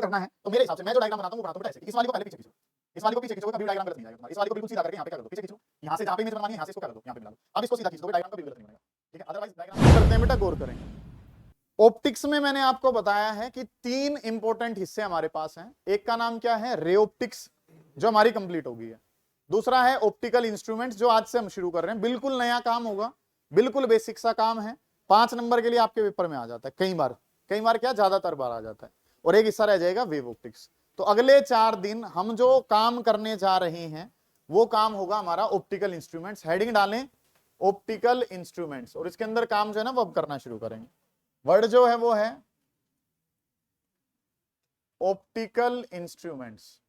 करना है तो मेरे हिसाब से मैं जो डायग्राम बनाता हूं वो बनाता हूं बेटा ऐसे, इस वाली को पहले पीछे खींचो, इस वाली को पीछे खींचोगे कभी डायग्राम गलत नहीं जाएगा तुम्हारा। इस वाली को बिल्कुल सीधा करके यहां पे कर दो, पीछे खींचो, यहां से जहां पे इमेज बनवानी है यहां से इसको कर दो, यहां पे मिला दो। अब इसको सीधा खींच दोगे, डायग्राम कभी गलत नहीं बनेगा, ठीक है। अदरवाइज डायग्राम करते हैं बेटा, गौर करें। ऑप्टिक्स में मैंने आपको बताया है कि 3 इंपॉर्टेंट हिस्से हमारे पास हैं। एक का नाम क्या है, रे ऑप्टिक्स, जो हमारी कंप्लीट हो गई है। दूसरा है ऑप्टिकल इंस्ट्रूमेंट्स, जो आज से हम शुरू कर रहे हैं, बिल्कुल नया काम होगा, बिल्कुल बेसिक सा काम है। 5 नंबर के लिए आपके पेपर में आ जाता है, कई बार क्या, ज्यादातर बार आ जाता है। और एक हिस्सा रह जाएगा वेव ऑप्टिक्स। तो अगले 4 दिन हम जो काम करने जा रहे हैं वो काम होगा हमारा ऑप्टिकल इंस्ट्रूमेंट्स। हेडिंग डालें ऑप्टिकल इंस्ट्रूमेंट्स, और इसके अंदर काम जो है ना वो अब करना शुरू करेंगे। वर्ड जो है वो है ऑप्टिकल इंस्ट्रूमेंट्स।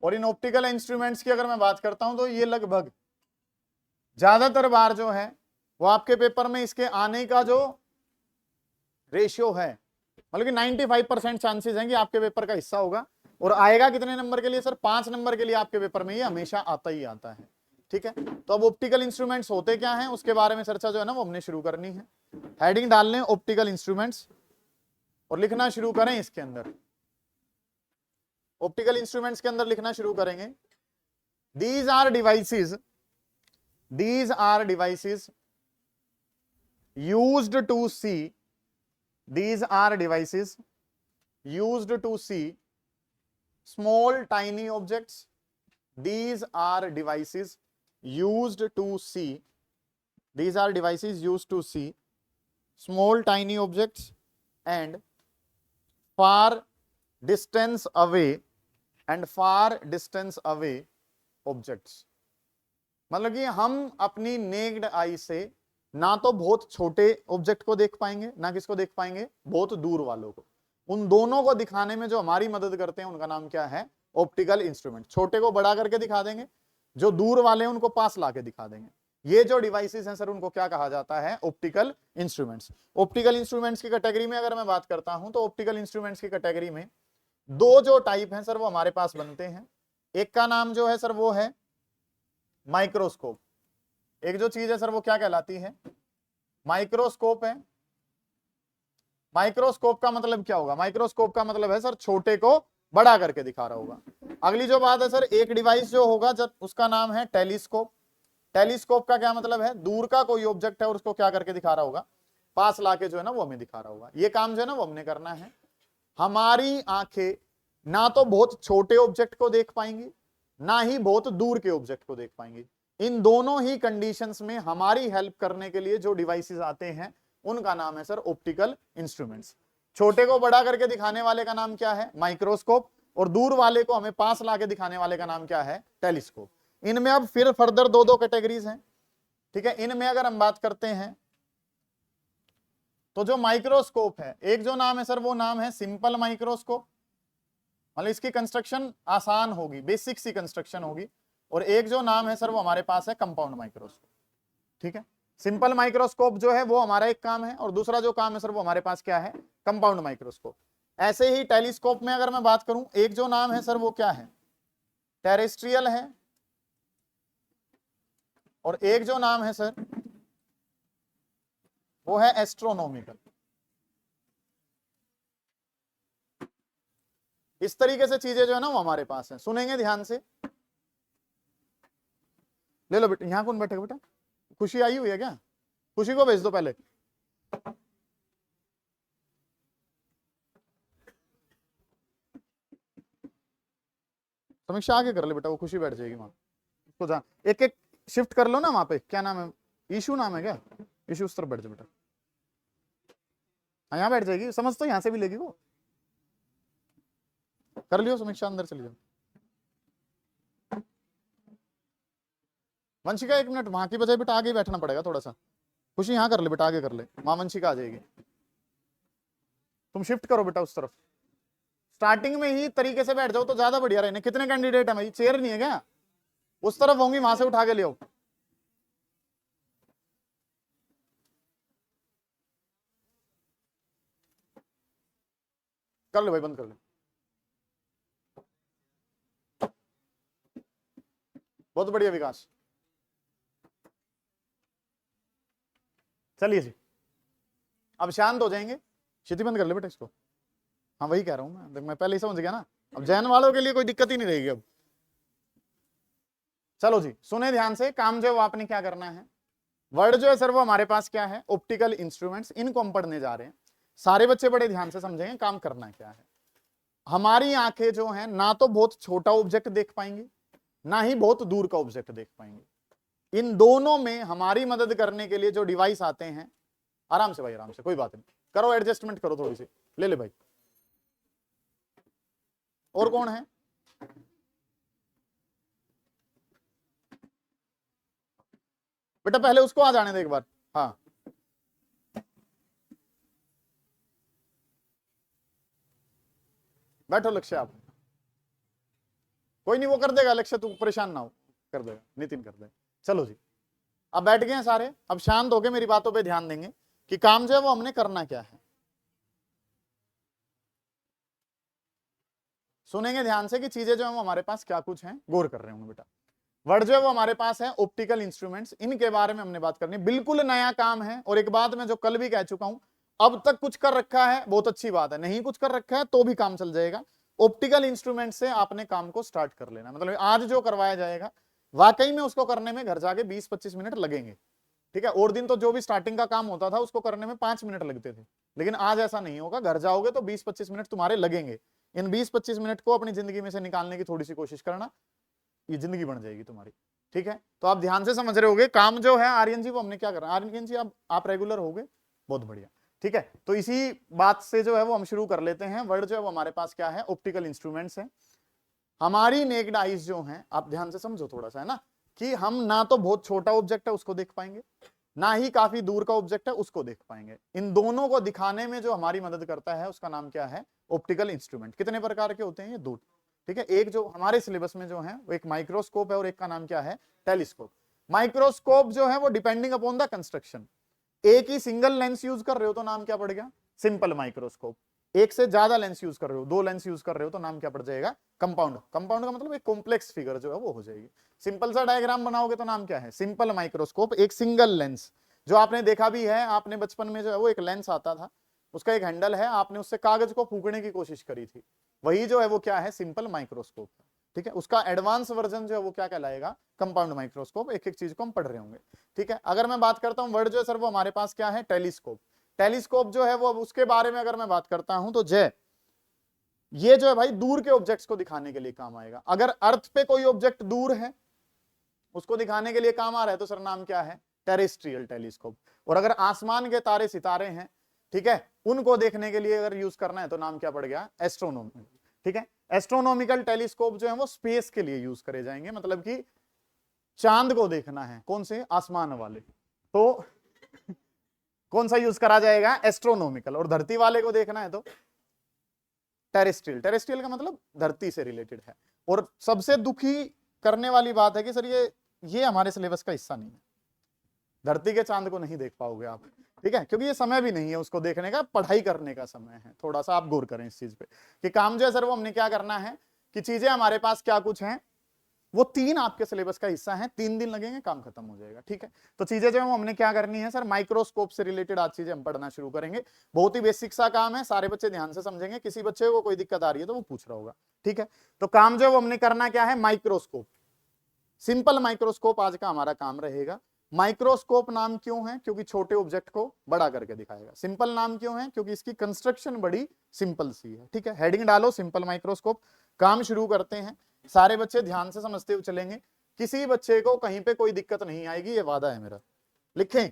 और इन ऑप्टिकल इंस्ट्रूमेंट्स की अगर मैं बात करता हूं तो ये लगभग ज्यादातर बार जो है वो आपके पेपर में इसके आने का जो रेशियो है, मतलब कि 95% चांसेस हैं कि आपके पेपर का हिस्सा होगा। और आएगा कितने नंबर के लिए सर, 5 नंबर के लिए आपके पेपर में ये हमेशा आता ही आता है, ठीक है। तो अब ऑप्टिकल इंस्ट्रूमेंट्स होते क्या हैं उसके बारे में चर्चा जो है ना वो हमने शुरू करनी है। हेडिंग डाल लें ऑप्टिकल इंस्ट्रूमेंट्स और लिखना शुरू करें। इसके अंदर ऑप्टिकल इंस्ट्रूमेंट्स के अंदर लिखना शुरू करेंगे, these are devices used to see, these are devices used to see small tiny objects, these are devices used to see, these are devices used to see small tiny objects and far distance away objects। मतलब कि हम अपनी necked आई से ना तो बहुत छोटे object को देख पाएंगे, ना किसको देख पाएंगे, बहुत दूर वालों को। उन दोनों को दिखाने में जो हमारी मदद करते हैं उनका नाम क्या है, ऑप्टिकल इंस्ट्रूमेंट। छोटे को बड़ा करके दिखा देंगे, जो दूर वाले हैं उनको पास लाके दिखा देंगे। ये जो डिवाइसेस हैं सर उनको क्या कहा जाता है, ऑप्टिकल इंस्ट्रूमेंट्स। ऑप्टिकल इंस्ट्रूमेंट्स की कैटेगरी में अगर मैं बात करता हूं तो ऑप्टिकल इंस्ट्रूमेंट्स की कैटेगरी में 2 जो टाइप हैं सर वो हमारे पास बनते हैं। एक का नाम जो है सर वो है माइक्रोस्कोप। एक जो चीज है सर वो क्या कहलाती है, माइक्रोस्कोप है। माइक्रोस्कोप का मतलब क्या होगा, माइक्रोस्कोप का मतलब है सर छोटे को बड़ा करके दिखा रहा होगा। अगली जो बात है सर, एक डिवाइस जो होगा जब उसका नाम है टेलीस्कोप। टेलीस्कोप का क्या मतलब है, दूर का कोई ऑब्जेक्ट है और उसको क्या करके दिखा रहा होगा, पास लाके जो है ना वो हमें दिखा रहा होगा। ये काम जो है ना वो हमने करना है। हमारी आंखें ना तो बहुत छोटे ऑब्जेक्ट को देख पाएंगी, ना ही बहुत दूर के ऑब्जेक्ट को देख पाएंगे। इन दोनों ही कंडीशंस में हमारी हेल्प करने के लिए जो डिवाइसेस आते हैं उनका नाम है सर ऑप्टिकल इंस्ट्रूमेंट्स। छोटे को बड़ा करके दिखाने वाले का नाम क्या है, माइक्रोस्कोप, और दूर वाले को हमें पास लाके दिखाने वाले का नाम क्या है, टेलीस्कोप। इनमें अब फिर फर्दर 2 कैटेगरीज हैं, ठीक है। इनमें अगर हम बात करते हैं तो जो माइक्रोस्कोप है, एक जो नाम है सर वो नाम है सिंपल माइक्रोस्कोप, मतलब इसकी कंस्ट्रक्शन आसान होगी, बेसिक सी कंस्ट्रक्शन होगी। और एक जो नाम है सर वो हमारे पास है कंपाउंड माइक्रोस्कोप, ठीक है। सिंपल माइक्रोस्कोप जो है वो हमारा एक काम है, और दूसरा जो काम है सर वो हमारे पास क्या है, कंपाउंड माइक्रोस्कोप। ऐसे ही टेलीस्कोप में अगर मैं बात करूं, एक जो नाम है सर वो क्या है, टेरेस्ट्रियल है, और एक जो नाम है सर वो है एस्ट्रोनॉमिकल। इस तरीके से चीजें जो है ना वो हमारे पास हैं, सुनेंगे ध्यान से। ले लो बेटा, यहां कौन बैठेगा बेटा, खुशी आई हुई है क्या, खुशी को भेज दो पहले। समीक्षा आगे कर ले बेटा, वो खुशी बैठ जाएगी वहां, उसको जा एक एक शिफ्ट कर लो ना वहां पे। क्या नाम है, ईशु नाम है क्या, ईशु उस तरफ बैठ जाओ बेटा। हाँ यहाँ बैठ जाएगी, समझ तो यहाँ से भी लेगी वो, कर लियो समीक्षा, अंदर चली जाओ। वंशिका 1 मिनट, वहां की बजाय बेटा आगे बैठना पड़ेगा थोड़ा सा। खुशी यहाँ कर ले बेटा, आगे कर ले, वहां वंशिका आ जाएगी। तुम शिफ्ट करो बेटा उस तरफ, स्टार्टिंग में ही तरीके से बैठ जाओ तो ज्यादा बढ़िया रहने। कितने कैंडिडेट है भाई, चेयर नहीं है क्या, उस तरफ होंगी, वहां से उठा के ले आओ। कर लो भाई, बंद कर लो। बहुत बढ़िया विकास। चलिए जी, अब शांत हो जाएंगे। क्षिति बंद कर ले बेटा इसको। हाँ वही कह रहा हूं मैं, देख मैं पहले ही समझ गया ना। अब जैन वालों के लिए कोई दिक्कत ही नहीं रहेगी अब। चलो जी सुने ध्यान से, काम जो है वो आपने क्या करना है। वर्ड जो है सर वो हमारे पास क्या है, ऑप्टिकल इंस्ट्रूमेंट्स, इनको हम पढ़ने जा रहे हैं। सारे बच्चे बड़े ध्यान से समझेंगे काम करना क्या है। हमारी आंखें जो हैं ना तो बहुत छोटा ऑब्जेक्ट देख पाएंगी, ना ही बहुत दूर का ऑब्जेक्ट देख पाएंगे। इन दोनों में हमारी मदद करने के लिए जो डिवाइस आते हैं, आराम से भाई आराम से, कोई बात नहीं, करो एडजस्टमेंट करो थोड़ी सी, ले ले भाई। और कौन है, बेटा पहले उसको आ जाने दे एक बार। हाँ बैठो लक्ष्य, आप कोई नहीं वो कर देगा, लक्ष्य तू परेशान ना हो, कर देगा, नितिन कर देगा। चलो जी अब बैठ गए हैं सारे, अब शांत होकर मेरी बातों पे ध्यान देंगे कि काम जो है वो हमने करना क्या है। सुनेंगे ध्यान से कि चीजें जो है वो हमारे पास क्या कुछ हैं, गौर कर रहे होंगे बेटा। वर्ड जो है वो हमारे पास है ऑप्टिकल इंस्ट्रूमेंट्स, इनके बारे में हमने बात करनी, बिल्कुल नया काम है। और एक बात मैं जो कल भी कह चुका हूं, अब तक कुछ कर रखा है बहुत अच्छी बात है, नहीं कुछ कर रखा है तो भी काम चल जाएगा। ऑप्टिकल इंस्ट्रूमेंट से आपने काम को स्टार्ट कर लेना, मतलब आज जो करवाया जाएगा वाकई में उसको करने में घर जाके 20-25 मिनट लगेंगे, ठीक है। और दिन तो जो भी स्टार्टिंग का काम होता था उसको करने में 5 मिनट लगते थे, लेकिन आज ऐसा नहीं होगा, घर जाओगे तो 20-25 मिनट तुम्हारे लगेंगे। इन 20-25 मिनट को अपनी जिंदगी में से निकालने की थोड़ी सी कोशिश करना, ये जिंदगी बन जाएगी तुम्हारी, ठीक है। तो आप ध्यान से समझ रहे होगे काम जो है आर्यन जी वो हमने क्या करना। आर्यन जी आप रेगुलर होगे, बहुत बढ़िया, ठीक है। तो इसी बात से जो है वो हम शुरू कर लेते हैं। वर्ड जो है वो हमारे पास क्या है, ऑप्टिकल इंस्ट्रूमेंट्स है। हमारी नेक्ड आईज जो है, आप ध्यान से समझो थोड़ा सा, है ना, कि हम ना तो बहुत छोटा ऑब्जेक्ट है उसको देख पाएंगे, ना ही काफी दूर का ऑब्जेक्ट है उसको देख पाएंगे। इन दोनों को दिखाने में जो हमारी मदद करता है उसका नाम क्या है, ऑप्टिकल इंस्ट्रूमेंट। कितने प्रकार के होते हैं ये, दो, ठीक है। एक जो हमारे सिलेबस में जो है वो एक माइक्रोस्कोप है और एक का नाम क्या है, टेलीस्कोप। माइक्रोस्कोप जो है वो डिपेंडिंग अपॉन द कंस्ट्रक्शन, एक ही सिंगल लेंस यूज कर रहे हो तो नाम क्या पड़ गया, सिंपल माइक्रोस्कोप। एक से ज्यादा लेंस यूज कर रहे हो, 2 लेंस यूज कर रहे हो तो नाम क्या पड़ जाएगा, कंपाउंड। कंपाउंड का मतलब एक कॉम्प्लेक्स फिगर जो है वो हो जाएगी। सिंपल सा डायग्राम बनाओगे तो नाम क्या है, सिंपल माइक्रोस्कोप। एक सिंगल लेंस जो आपने देखा भी है, आपने बचपन में जो है वो एक लेंस आता था, उसका एक हैंडल है, आपने उससे कागज को फूकने की कोशिश करी थी, वही जो है वो क्या है, सिंपल माइक्रोस्कोप, ठीक है। उसका एडवांस वर्जन जो है वो क्या कहलाएगा, कंपाउंड माइक्रोस्कोप। एक एक चीज को हम पढ़ रहे होंगे, ठीक है। अगर मैं बात करता हूं वर्ड जो है सर वो हमारे पास क्या है, टेलीस्कोप। टेलीस्कोप जो है वो, अब उसके बारे में अगर मैं बात करता हूं तो जय ये जो है भाई दूर के ऑब्जेक्ट्स को दिखाने के लिए काम आएगा। अगर अर्थ पे कोई ऑब्जेक्ट दूर है उसको दिखाने के लिए काम आ रहा है तो सर नाम क्या है, टेरेस्ट्रियल टेलीस्कोप। और अगर आसमान के तारे सितारे हैं, ठीक है, उनको देखने के लिए अगर यूज करना है तो नाम क्या पड़ गया, एस्ट्रोनॉमी, ठीक है। एस्ट्रोनॉमिकल टेलीस्कोप जो है वो स्पेस के लिए यूज करे जाएंगे, मतलब कि चांद को देखना है, कौन से, आसमान वाले, तो कौन सा यूज करा जाएगा, एस्ट्रोनॉमिकल। और धरती वाले को देखना है तो टेरेस्ट्रियल। टेरेस्ट्रियल का मतलब धरती से रिलेटेड है। और सबसे दुखी करने वाली बात है कि सर ये हमारे सिलेबस का हिस्सा नहीं है, धरती के चांद को नहीं देख पाओगे आप, ठीक है, क्योंकि ये समय भी नहीं है उसको देखने का, पढ़ाई करने का समय है। थोड़ा सा आप गौर करें इस चीज पे कि काम जो है सर वो हमने क्या करना है, कि चीजें हमारे पास क्या कुछ हैं, वो 3 आपके सिलेबस का हिस्सा है, 3 दिन लगेंगे काम खत्म हो जाएगा, ठीक है। तो चीजें जो है हमने क्या करनी है सर, माइक्रोस्कोप से रिलेटेड आज चीजें हम पढ़ना शुरू करेंगे। बहुत ही बेसिक सा काम है, सारे बच्चे ध्यान से समझेंगे, किसी बच्चे को कोई दिक्कत आ रही है तो वो पूछ रहा होगा, ठीक है। तो काम जो है वो हमने करना क्या है, माइक्रोस्कोप, सिंपल माइक्रोस्कोप आज का हमारा काम रहेगा। माइक्रोस्कोप नाम क्यों है, क्योंकि छोटे ऑब्जेक्ट को बड़ा करके दिखाएगा। सिंपल नाम क्यों है, क्योंकि इसकी कंस्ट्रक्शन बड़ी सिंपल सी है, ठीक है। हेडिंग डालो सिंपल माइक्रोस्कोप, काम शुरू करते हैं। सारे बच्चे ध्यान से समझते हुए चलेंगे, किसी बच्चे को कहीं पे कोई दिक्कत नहीं आएगी, ये वादा है मेरा। लिखें,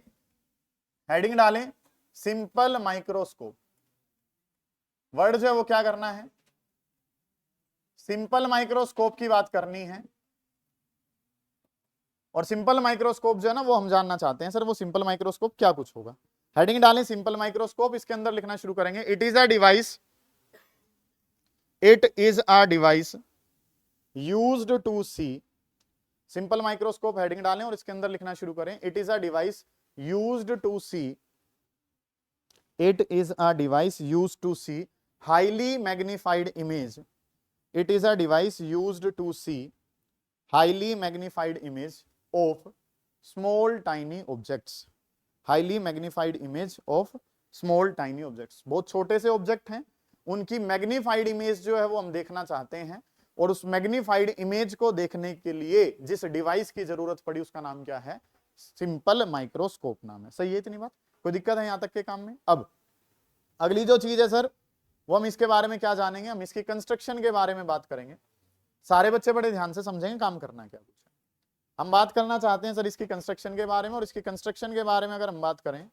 हेडिंग डालें सिंपल माइक्रोस्कोप। वर्ड जो है वो क्या करना है, सिंपल माइक्रोस्कोप की बात करनी है। और सिंपल माइक्रोस्कोप जो है ना वो हम जानना चाहते हैं सर वो सिंपल माइक्रोस्कोप क्या कुछ होगा। हेडिंग डालें सिंपल माइक्रोस्कोप, इसके अंदर लिखना शुरू करेंगे, it is a device, it is a device used to see. Simple microscope heading डालें और इसके अंदर लिखना शुरू करें, it is a device used to see, it is a device used to see highly magnified image, it is a device used to see highly magnified image of small tiny objects, highly magnified image of small tiny objects, बहुत छोटे से object हैं, उनकी magnified image जो है वो हम देखना चाहते हैं, और उस मैग्नीफाइड इमेज को देखने के लिए जिस डिवाइस की जरूरत पड़ी उसका नाम क्या है, सिंपल माइक्रोस्कोप नाम है। सही है इतनी बात, कोई दिक्कत है यहां तक के काम में? अब अगली जो चीज है सर वो हम इसके बारे में क्या जानेंगे, हम इसकी कंस्ट्रक्शन के बारे में बात करेंगे। सारे बच्चे बड़े ध्यान से समझेंगे काम करना क्या कुछ है। हम बात करना चाहते हैं सर इसकी कंस्ट्रक्शन के बारे में, और इसकी कंस्ट्रक्शन के बारे में अगर हम बात करें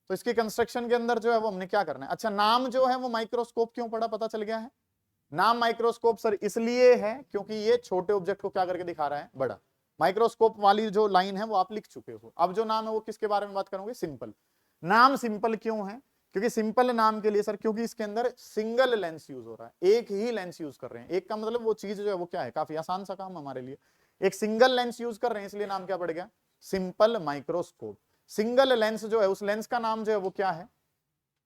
तो इसकी कंस्ट्रक्शन के अंदर जो है वो हमने क्या करना है। अच्छा, नाम जो है वो माइक्रोस्कोप क्यों पड़ा, पता चल गया है। नाम माइक्रोस्कोप सर इसलिए है क्योंकि ये छोटे ऑब्जेक्ट को क्या करके दिखा रहा है, बड़ा। माइक्रोस्कोप वाली जो लाइन है वो आप लिख चुके हो। अब जो नाम है वो किसके बारे में बात करोगे, सिंपल। नाम सिंपल क्यों है, क्योंकि सिंपल नाम के लिए सर क्योंकि इसके अंदर सिंगल लेंस यूज हो रहा है, एक ही लेंस यूज कर रहे हैं। एक का मतलब वो चीज जो है वो क्या है, काफी आसान सा काम हमारे लिए, एक सिंगल लेंस यूज कर रहे हैं, इसलिए नाम क्या पड़ गया, सिंपल माइक्रोस्कोप। सिंगल लेंस जो है उस लेंस का नाम जो है वो क्या है,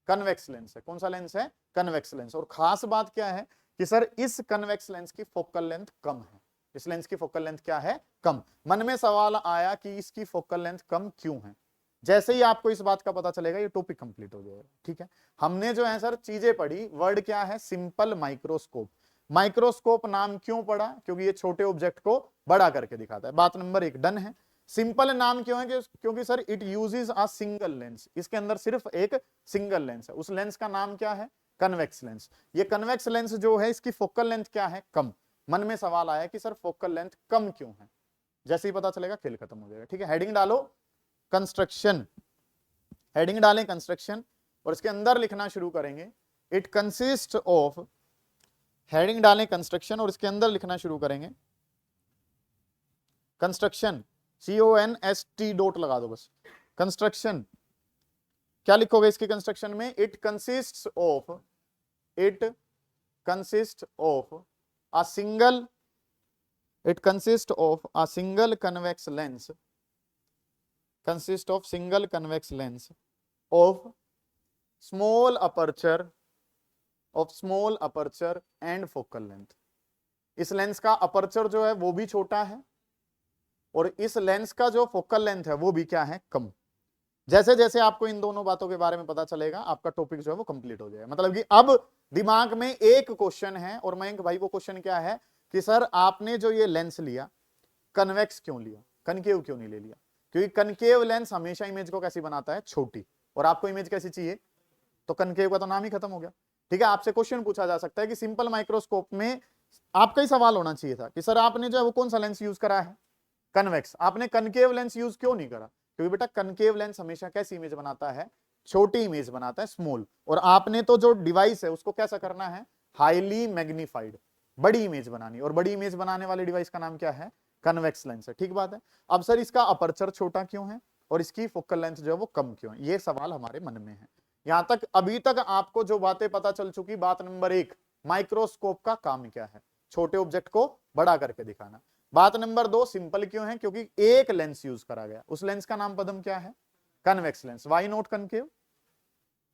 कन्वेक्स लेंस है। कौन सा लेंस है, कन्वेक्स लेंस। और खास बात क्या है कि सर इस कन्वेक्स लेंस की फोकल लेंथ कम है। इस लेंस की फोकल लेंथ क्या है, कम। मन में सवाल आया कि इसकी फोकल लेंथ कम क्यों है, जैसे ही आपको इस बात का पता चलेगा ये टॉपिक कंप्लीट हो जाएगा। ठीक है, हमने जो है सर चीजें पढ़ी, वर्ड क्या है, सिंपल माइक्रोस्कोप। माइक्रोस्कोप नाम क्यों पड़ा, क्योंकि ये छोटे ऑब्जेक्ट को बड़ा करके दिखाता है। बात नंबर 1 डन है। सिंपल नाम क्यों है, क्योंकि sir it uses a single lens, इसके अंदर सिर्फ एक सिंगल लेंस है। उस लेंस का नाम क्या है, कन्वेक्स लेंस। ये कन्वेक्स लेंस जो है इसकी फोकल लेंथ क्या है, कम। मन में सवाल आया कि सर फोकल लेंथ कम क्यों है, जैसे ही पता चलेगा खेल खत्म हो जाएगा। ठीक है, हेडिंग डालो कंस्ट्रक्शन, हेडिंग डालें कंस्ट्रक्शन, और इसके अंदर लिखना शुरू करेंगे इट कंसिस्ट ऑफ, हेडिंग डालें कंस्ट्रक्शन और इसके अंदर लिखना शुरू करेंगे कंस्ट्रक्शन, CONST डॉट लगा दो बस। कंस्ट्रक्शन क्या लिखोगे इसके कंस्ट्रक्शन में, it consist of, it consist of a single, it consist of a single convex lens, consist of single convex lens of small aperture, of small aperture and focal length। इस lens का aperture जो है वो भी छोटा है, और इस लेंस का जो फोकल लेंथ है वो भी क्या है, कम। जैसे जैसे आपको इन दोनों बातों के बारे में पता चलेगा आपका टॉपिक जो है वो कंप्लीट हो जाएगा। मतलब कि अब दिमाग में एक क्वेश्चन है, और मयंक भाई वो क्वेश्चन क्या है कि सर आपने जो ये लेंस लिया, कन्वेक्स क्यों लिया, कनकेव क्यों नहीं ले लिया? क्योंकि कनकेव लेंस हमेशा इमेज को कैसी बनाता है, छोटी, और आपको इमेज कैसी चाहिए, तो कनकेव का तो नाम ही खत्म हो गया। ठीक है, आपसे क्वेश्चन पूछा जा सकता है कि सिंपल माइक्रोस्कोप में आपका ही सवाल होना चाहिए था कि सर आपने जो है वो कौन सा लेंस यूज करा है, कन्वेक्स। आपने कनकेव लेंस यूज क्यों नहीं करा? क्योंकि बेटा कनकेव लेंस हमेशा कैसी इमेज बनाता है, छोटी इमेज बनाता है, स्मॉल। और आपने तो जो डिवाइस है उसको कैसा करना है, हाईली मैग्नीफाइड, बड़ी इमेज बनानी। और बड़ी इमेज बनाने वाले डिवाइस का नाम क्या है, कन्वेक्स लेंस है। ठीक बात है। अब सर इसका अपर्चर छोटा क्यों है और इसकी फोकल लेंथ जो है वो कम क्यों है, ये सवाल हमारे मन में है। यहां तक अभी तक आपको जो बातें पता चल चुकी, बात नंबर 1 माइक्रोस्कोप का काम क्या है, छोटे ऑब्जेक्ट को बड़ा करके दिखाना। बात नंबर 2 सिंपल क्यों है, क्योंकि एक लेंस यूज करा गया, उस लेंस का नाम पदम क्या है, convex lens. Why not concave,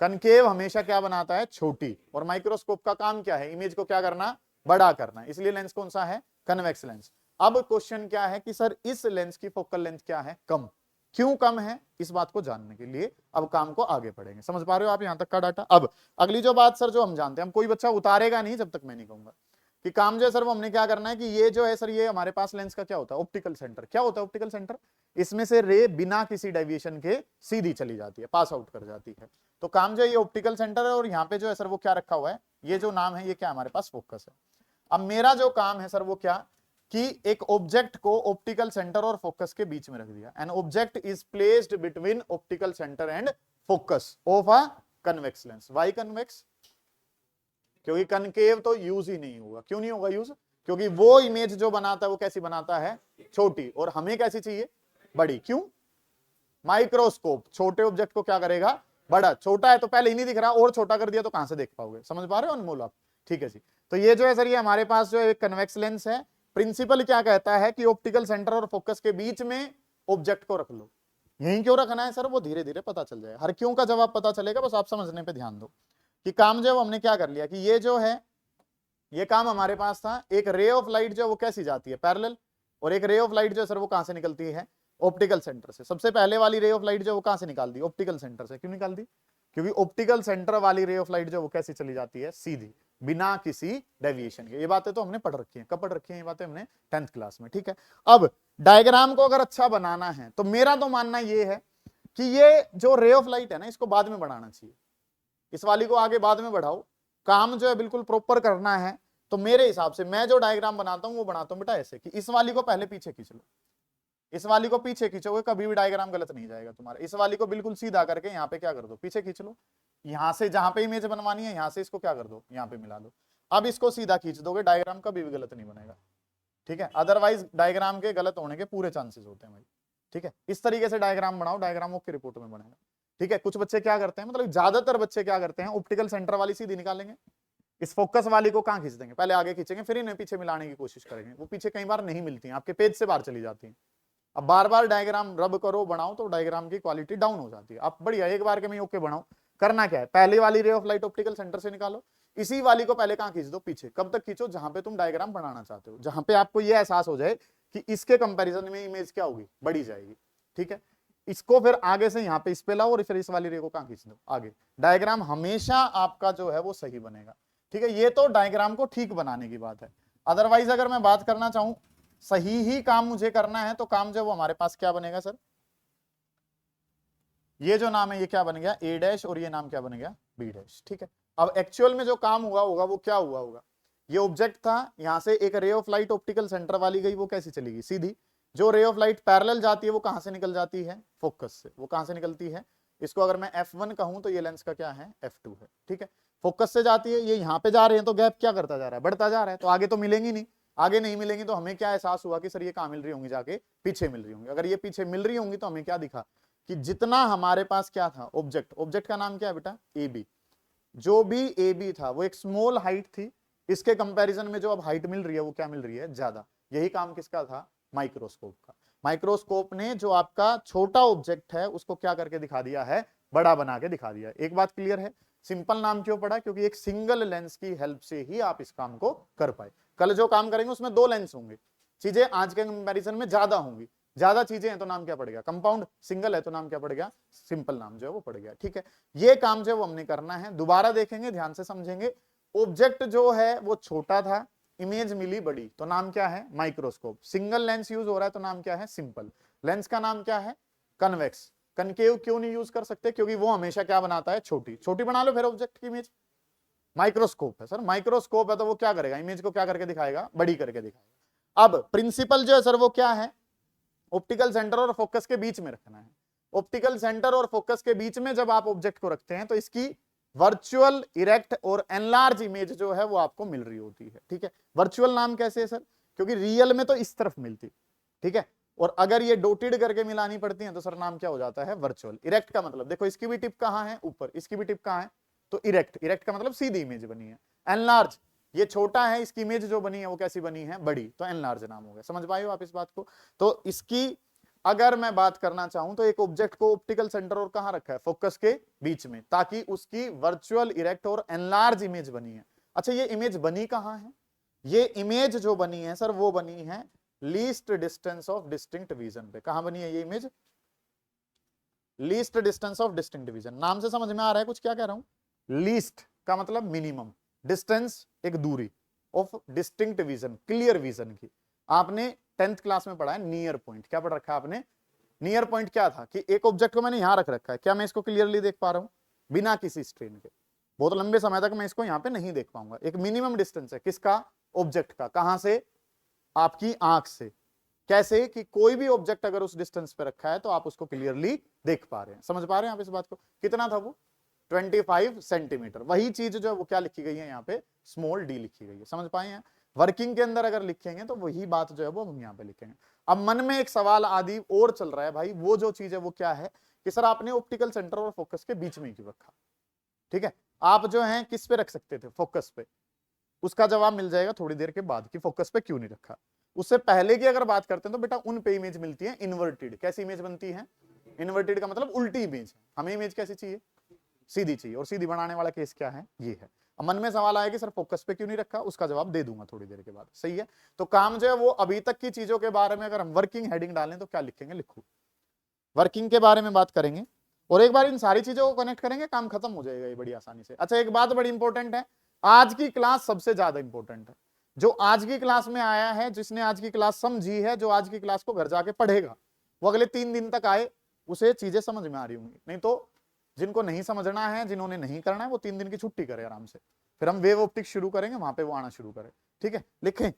concave हमेशा क्या बनाता है, छोटी, और माइक्रोस्कोप का काम क्या है, इमेज को क्या करना, बड़ा करना, इसलिए लेंस कौन सा है, कन्वेक्स लेंस। अब क्वेश्चन क्या है कि सर इस लेंस की फोकल लेंथ क्या है, कम। क्यों कम है, इस बात को जानने के लिए अब काम को आगे बढ़ेंगे। समझ पा रहे हो आप यहां तक का डाटा? अब अगली जो बात सर जो हम जानते हैं, हम कोई बच्चा उतारेगा नहीं जब तक मैं नहीं कहूंगा कि काम जो है सर वो हमने क्या करना है कि ये जो है सर ये हमारे पास लेंस का क्या होता है, ऑप्टिकल सेंटर। क्या होता है ऑप्टिकल सेंटर? इसमें से रे बिना किसी डेविएशन के सीधी चली जाती है, पास आउट कर जाती है। तो काम जो है ये ऑप्टिकल सेंटर है, और यहाँ पे जो है सर वो क्या रखा हुआ है, ये जो नाम है ये क्या हमारे पास, फोकस है। अब मेरा जो काम है सर वो क्या, कि एक ऑब्जेक्ट को ऑप्टिकल सेंटर और फोकस के बीच में रख दिया। An object is placed between optical centre and focus of a convex lens. Why convex? क्योंकि कनकेव तो यूज ही नहीं होगा। क्यों नहीं होगा यूज? क्योंकि वो इमेज जो बनाता है वो कैसी बनाता है, छोटी, और हमें कैसी चाहिए, बड़ी। क्यों? माइक्रोस्कोप छोटे ऑब्जेक्ट को क्या करेगा, बड़ा। छोटा है तो पहले ही नहीं दिख रहा, और छोटा कर दिया तो कहां से देख पाओगे? समझ पा रहे हो अनमोल आप? ठीक है जी। तो ये जो है सर ये हमारे पास जो एक कन्वेक्स लेंस है। प्रिंसिपल क्या कहता है कि ऑप्टिकल सेंटर और फोकस के बीच में ऑब्जेक्ट को रख लो। यहीं क्यों रखना है सर, वो धीरे धीरे पता चल जाएगा। हर क्यों का जवाब पता चलेगा, बस आप समझने पे ध्यान दो कि काम जो हमने क्या कर लिया कि ये जो है ये काम हमारे पास था। एक रे ऑफ लाइट जो है वो कैसी जाती है, पैरेलल, और एक रे ऑफ लाइट जो है सर वो कहां से निकलती है, ऑप्टिकल सेंटर से। सबसे पहले वाली रे ऑफ लाइट जो वो कहां से निकाल दी, ऑप्टिकल सेंटर से। क्यों निकाल दी, क्योंकि ऑप्टिकल सेंटर वाली रे ऑफ लाइट जो वो कैसी चली जाती है, सीधी, बिना किसी डेविएशन के। ये बातें तो हमने पढ़ रखी हैं। कब पढ़ रखी हैं ये बातें, हमने 10th क्लास में, ठीक है। अब डायग्राम को अगर अच्छा बनाना है तो मेरा तो मानना ये है कि ये जो रे ऑफ लाइट है ना, इसको बाद में बढ़ाना चाहिए, इस वाली को आगे बाद में बढ़ाओ, काम जो है बिल्कुल प्रॉपर करना है। तो मेरे हिसाब से मैं जो डायग्राम बनाता हूं वो बनाता हूं बेटा ऐसे कि इस वाली को पहले पीछे खींच लो, इस वाली को पीछे खींचोगे कभी भी डायग्राम गलत नहीं जाएगा तुम्हारा। इस वाली को बिल्कुल सीधा करके यहाँ पे क्या कर दो, पीछे खींच लो। यहां से जहां पे इमेज बनवानी है यहां से इसको क्या कर दो, यहाँ पे मिला दो। अब इसको सीधा खींच दोगे, डायग्राम कभी भी गलत नहीं बनेगा, ठीक है। अदरवाइज डायग्राम के गलत होने के पूरे चांसेस होते हैं भाई, ठीक है। इस तरीके से डायग्राम बनाओ, डायग्राम ओके रिपोर्ट में बनेगा, ठीक है। कुछ बच्चे क्या करते हैं, मतलब ज्यादातर बच्चे क्या करते हैं, ऑप्टिकल सेंटर वाली सीधी निकालेंगे, इस फोकस वाली को कहां खींच देंगे, पहले आगे खींचेंगे, फिर इन्हें पीछे मिलाने की कोशिश करेंगे। वो पीछे कई बार नहीं मिलती हैं, आपके पेज से बाहर चली जाती हैं। अब बार बार डायग्राम रब करो, बनाओ, तो डायग्राम की क्वालिटी डाउन हो जाती है। आप बढ़िया एक बार के में ओके बनाओ। करना क्या है, पहली वाली ray of light optical centre से निकालो, इसी वाली को पहले कहां खींच दो, पीछे। कब तक खींचो, जहां पे तुम डायग्राम बनाना चाहते हो, जहां पे आपको यह एहसास हो जाए कि इसके कंपैरिजन में इमेज क्या होगी, बढ़ी जाएगी, ठीक है। इसको फिर आगे से यहाँ पे इस पे लाओ और फिर इस वाली रे को कहां खींच दो, आगे। डायग्राम हमेशा आपका जो है वो सही बनेगा, ठीक है। ये तो डायग्राम को ठीक बनाने की बात है। अदरवाइज अगर मैं बात करना चाहूं सही ही काम मुझे करना है तो काम जो वो हमारे पास क्या बनेगा सर, ये जो नाम है ये क्या बन गया, ए डैश, और ये नाम क्या बन गया, बी डैश, ठीक है। अब एक्चुअल में जो काम हुआ होगा वो क्या हुआ होगा, ये ऑब्जेक्ट था, यहां से एक ray of light optical centre वाली गई, वो कैसी चलेगी, सीधी। जो रे ऑफ लाइट पैरेलल जाती है वो कहां से निकल जाती है, फोकस से। वो कहां से निकलती है, इसको अगर मैं F1 कहूं तो ये लेंस का क्या है, F2 है, ठीक है। फोकस से जाती है, ये यहां पे जा रहे हैं तो गैप क्या करता जा रहा है, बढ़ता जा रहा है, तो आगे तो मिलेंगी नहीं। आगे नहीं मिलेंगी तो हमें क्या एहसास हुआ कि सर ये कहां मिल रही होंगी, जाके पीछे मिल रही होंगी। अगर ये पीछे मिल रही होंगी तो हमें क्या दिखा कि जितना हमारे पास क्या था ऑब्जेक्ट, ऑब्जेक्ट का नाम क्या है बेटा, ए बी। जो भी ए बी था वो एक स्मॉल हाइट थी, इसके कंपैरिजन में जो अब हाइट मिल रही है वो क्या मिल रही है, ज्यादा। यही काम किसका था, माइक्रोस्कोप का। माइक्रोस्कोप ने जो आपका छोटा ऑब्जेक्ट है उसको क्या करके दिखा दिया है, बड़ा बना के दिखा दिया। एक बात क्लियर है, सिंपल नाम क्यों पड़ा, क्योंकि एक सिंगल लेंस की हेल्प से ही आप इस काम को कर पाए। कल जो काम करेंगे उसमें 2 लेंस होंगे, चीजें आज के कंपैरिजन में ज्यादा होंगी, ज्यादा चीजें हैं तो नाम क्या पड़ गया, कंपाउंड। सिंगल है तो नाम क्या पड़ गया, सिंपल नाम जो है वो पड़ गया, ठीक है। ये काम जो है वो हमने करना है, दोबारा देखेंगे, ध्यान से समझेंगे। ऑब्जेक्ट जो है वो छोटा था, इमेज मिली बड़ी, तो नाम क्या है, माइक्रोस्कोप। सिंगल लेंस यूज हो रहा है तो नाम क्या है, सिंपल। लेंस का नाम क्या है, कन्वेक्स। कनकेव क्यों नहीं यूज कर सकते, क्योंकि वो हमेशा क्या बनाता है, छोटी। छोटी बना लो फिर ऑब्जेक्ट की इमेज। माइक्रोस्कोप है सर, माइक्रोस्कोप है तो वो क्या करेगा, इमेज को क्या करके दिखाएगा, बड़ी करके दिखाएगा। अब प्रिंसिपल जो है सर वो क्या है, ऑप्टिकल सेंटर और फोकस के बीच में रखना है। ऑप्टिकल सेंटर और फोकस के बीच में जब आप ऑब्जेक्ट को रखते हैं तो इसकी वर्चुअल, इरेक्ट और एनलार्ज इमेज जो है वो आपको मिल रही होती है, ठीक है। वर्चुअल नाम कैसे है सर, क्योंकि रियल में तो इस तरफ मिलती, ठीक है, और अगर ये डोटेड करके मिलानी पड़ती है तो सर नाम क्या हो जाता है, वर्चुअल। इरेक्ट का मतलब देखो इसकी भी टिप कहां है, ऊपर, इसकी भी टिप कहां है, तो इरेक्ट। इरेक्ट का मतलब सीधी इमेज बनी है। एनलार्ज, ये छोटा है, इसकी इमेज जो बनी है वो कैसी बनी है, बड़ी, तो एनलार्ज नाम हो गया। समझ पाए हो आप इस बात को। तो इसकी अगर मैं बात करना चाहूं तो एक ऑब्जेक्ट को ऑप्टिकल सेंटर और कहां रखा है, फोकस के बीच में, ताकि उसकी वर्चुअल, इरेक्ट और एनलार्ज इमेज बनी है। अच्छा ये इमेज बनी कहां है, ये इमेज जो बनी है सर वो बनी है least distance of distinct vision पे। कहां बनी है ये image, least distance of distinct vision. नाम से समझ में आ रहा है कुछ क्या कह रहा हूं, लीस्ट का मतलब मिनिमम, डिस्टेंस एक दूरी, of distinct vision, clear vision की। आपने 10th क्लास में पढ़ा है नियर पॉइंट, क्या पढ़ रखा है आपने, नियर पॉइंट क्या था कि एक ऑब्जेक्ट को मैंने यहां रख रखा है, क्या मैं इसको क्लियरली देख पा रहा हूं, बिना किसी स्ट्रेन के। बहुत लंबे समय तक मैं इसको यहां पे नहीं देख पाऊंगा। एक मिनिमम डिस्टेंस है किसका, ऑब्जेक्ट का, कहां से, आपकी आंख से। कैसे कि कोई भी ऑब्जेक्ट अगर उस डिस्टेंस पे रखा है तो आप उसको क्लियरली देख पा रहे हैं। समझ पा रहे हैं आप इस बात को। कितना था वो, 25 सेंटीमीटर। वही चीज जो है वो क्या लिखी गई है यहाँ पे, स्मॉल डी लिखी गई है। समझ पाए हैं, वर्किंग के अंदर अगर लिखेंगे तो वही बात जो है वो हम यहाँ पे लिखेंगे। अब मन में एक सवाल आदि और चल रहा है भाई, वो जो चीज है वो क्या है कि सर आपने ऑप्टिकल सेंटर और फोकस के बीच में क्यों रखा, ठीक है। आप जो है किस पे रख सकते थे, फोकस पे। उसका जवाब मिल जाएगा थोड़ी देर के बाद कि फोकस पे क्यों नहीं रखा। उससे पहले की अगर बात करते हैं तो बेटा उन पे इमेज मिलती है इन्वर्टेड। कैसी इमेज बनती है, इन्वर्टेड का मतलब उल्टी इमेज। हमें इमेज कैसी चाहिए, सीधी चाहिए, और सीधी बनाने वाला केस क्या है, ये है। अब मन में सवाल आया कि सर फोकस पे क्यों नहीं रखा, उसका जवाब दे दूंगा थोड़ी देर के बाद। सही है, तो काम जो है वो अभी तक की चीजों के बारे में अगर हम वर्किंग हेडिंग डालें तो क्या लिखेंगे, लिखो वर्किंग के बारे में बात करेंगे और एक बार इन सारी चीजों को कनेक्ट करेंगे, काम खत्म हो जाएगा ये बड़ी आसानी से। अच्छा एक बात बड़ी इंपॉर्टेंट है, आज की क्लास सबसे ज्यादा इंपॉर्टेंट है। जो आज की क्लास में आया है, जिसने आज की क्लास समझी है, जो आज की क्लास को घर जाके पढ़ेगा, वो अगले 3 दिन तक आए, उसे चीजें समझ में आ रही होंगी। नहीं तो जिनको नहीं समझना है, जिन्होंने नहीं करना है, वो 3 दिन की छुट्टी करे आराम से, फिर हम वेव ऑप्टिक्स शुरू करेंगे, वहां पे वो आना शुरू करें। ठीक है, लिखें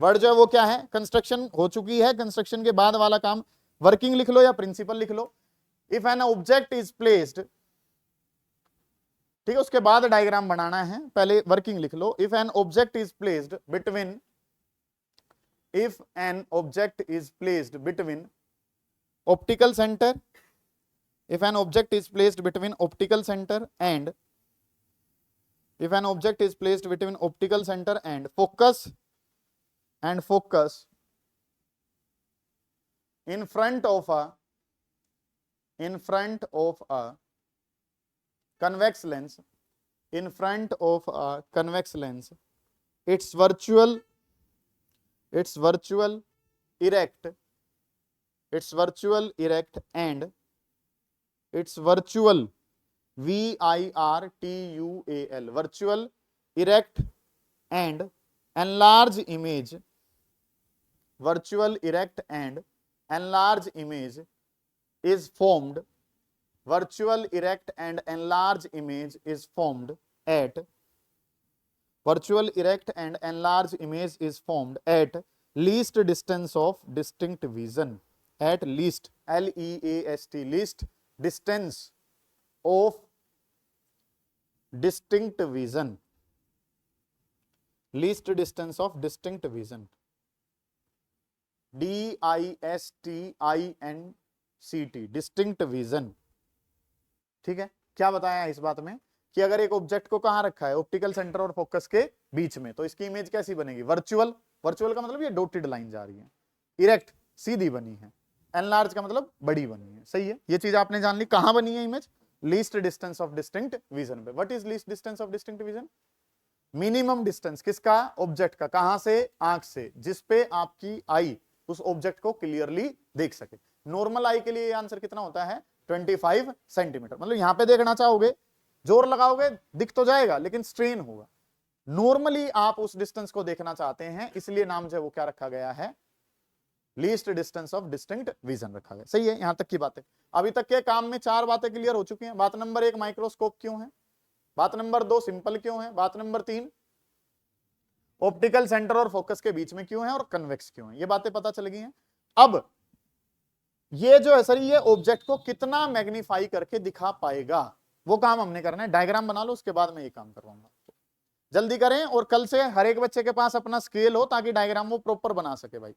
वर्ड जो है वो क्या है, कंस्ट्रक्शन हो चुकी है, कंस्ट्रक्शन के बाद वाला काम वर्किंग लिख लो या प्रिंसिपल लिख लो। If an object is placed, ठीक है, उसके बाद डायग्राम बनाना है, पहले वर्किंग लिख लो। If an object is placed between, if an object is placed between optical centre, if an object is placed between optical center and, if an object is placed between optical center and focus in front of a convex lens, in front of a convex lens, its virtual erect and its virtual VIRTUAL virtual erect and enlarge image, virtual erect and enlarge image is formed, virtual erect and enlarge image is formed at, virtual erect and enlarge image is formed at least distance of distinct vision, at least LEAST least distance of distinct vision, least distance of distinct vision, DISTINCT distinct vision। ठीक है, क्या बताया इस बात में कि अगर एक ऑब्जेक्ट को कहां रखा है, ऑप्टिकल सेंटर और फोकस के बीच में, तो इसकी इमेज कैसी बनेगी, वर्चुअल, वर्चुअल का मतलब ये डॉटेड लाइन जा रही है, इरेक्ट सीधी बनी है, एनलार्ज का मतलब बड़ी बनी है। सही है, ये चीज आपने जान ली, कहां बनी है image, least distance of distinct vision पे। What is least distance of distinct vision, minimum distance किसका, ऑब्जेक्ट का, कहां से, आंख से, जिसपे आपकी आई उस ऑब्जेक्ट को क्लियरली देख सके। नॉर्मल आई के लिए ये आंसर कितना होता है, 25 सेंटीमीटर। मतलब यहां पे देखना चाहोगे, जोर लगाओगे दिख तो जाएगा लेकिन स्ट्रेन होगा। नॉर्मली आप उस डिस्टेंस को देखना चाहते हैं, इसलिए नाम जो है वो क्या रखा गया है, least distance of distinct vision रखा गया। सही है, यहां तक की बातें, अभी तक के काम में 4 बातें क्लियर हो चुकी हैं। बात नंबर 1 माइक्रोस्कोप क्यों है, बात नंबर 2 सिंपल क्यों है, बात नंबर 3 ऑप्टिकल सेंटर और फोकस के बीच में क्यों है, और कन्वेक्स क्यों है, ये बातें पता चल गई हैं। अब ये जो है सर, ये ऑब्जेक्ट को कितना मैग्नीफाई करके दिखा पाएगा, वो काम हमने करना है। डायग्राम बना लो, उसके बाद मैं ये काम करवाऊंगा। जल्दी करें, और कल से हर एक बच्चे के पास अपना स्केल हो ताकि डायग्राम वो प्रॉपर बना सके भाई।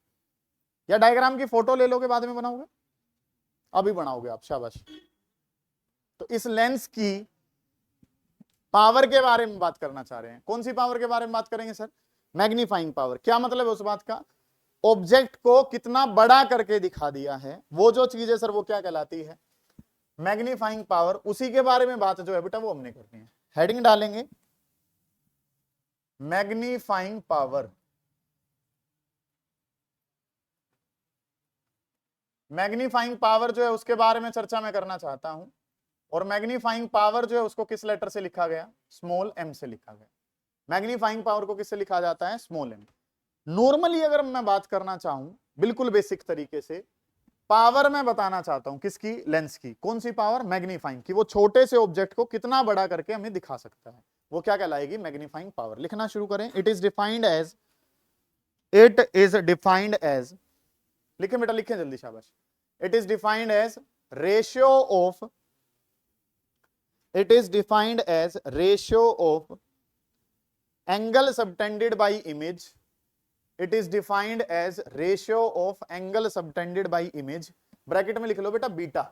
या डायग्राम की फोटो ले लोगे, बाद में बनाओगे, अभी बनाओगे आप, शाबाश। तो इस लेंस की पावर के बारे में बात करना चाह रहे हैं। कौन सी पावर के बारे में बात करेंगे सर, मैग्नीफाइंग पावर। क्या मतलब है उस बात का, ऑब्जेक्ट को कितना बड़ा करके दिखा दिया है, वो जो चीज है सर वो क्या कहलाती है, मैग्नीफाइंग पावर। उसी के बारे में बात जो है बेटा वो हमने करनी है। हेडिंग डालेंगे मैग्नीफाइंग पावर। मैग्नीफाइंग पावर जो है उसके बारे में चर्चा मैं करना चाहता हूं। और मैग्नीफाइंग पावर जो है उसको किस लेटर से लिखा गया, स्मॉल m से लिखा गया। मैग्नीफाइंग पावर को किससे लिखा जाता है, स्मॉल m। नॉर्मली अगर मैं बात करना चाहूं बिल्कुल बेसिक तरीके से, पावर मैं बताना चाहता हूं किसकी, लेंस की। कौन सी पावर, मैग्नीफाइंग की। वो छोटे से ऑब्जेक्ट को कितना बड़ा करके हमें दिखा सकता है, वो क्या कहलाएगी, मैग्नीफाइंग पावर। लिखना शुरू करें। इट इज डिफाइंड एज, लिखे बेटा, लिखे जल्दी, शाबाश। It is defined as ratio of, it is defined as ratio of angle subtended by image, it is defined as ratio of angle subtended by image, bracket में लिख लो बेटा beta.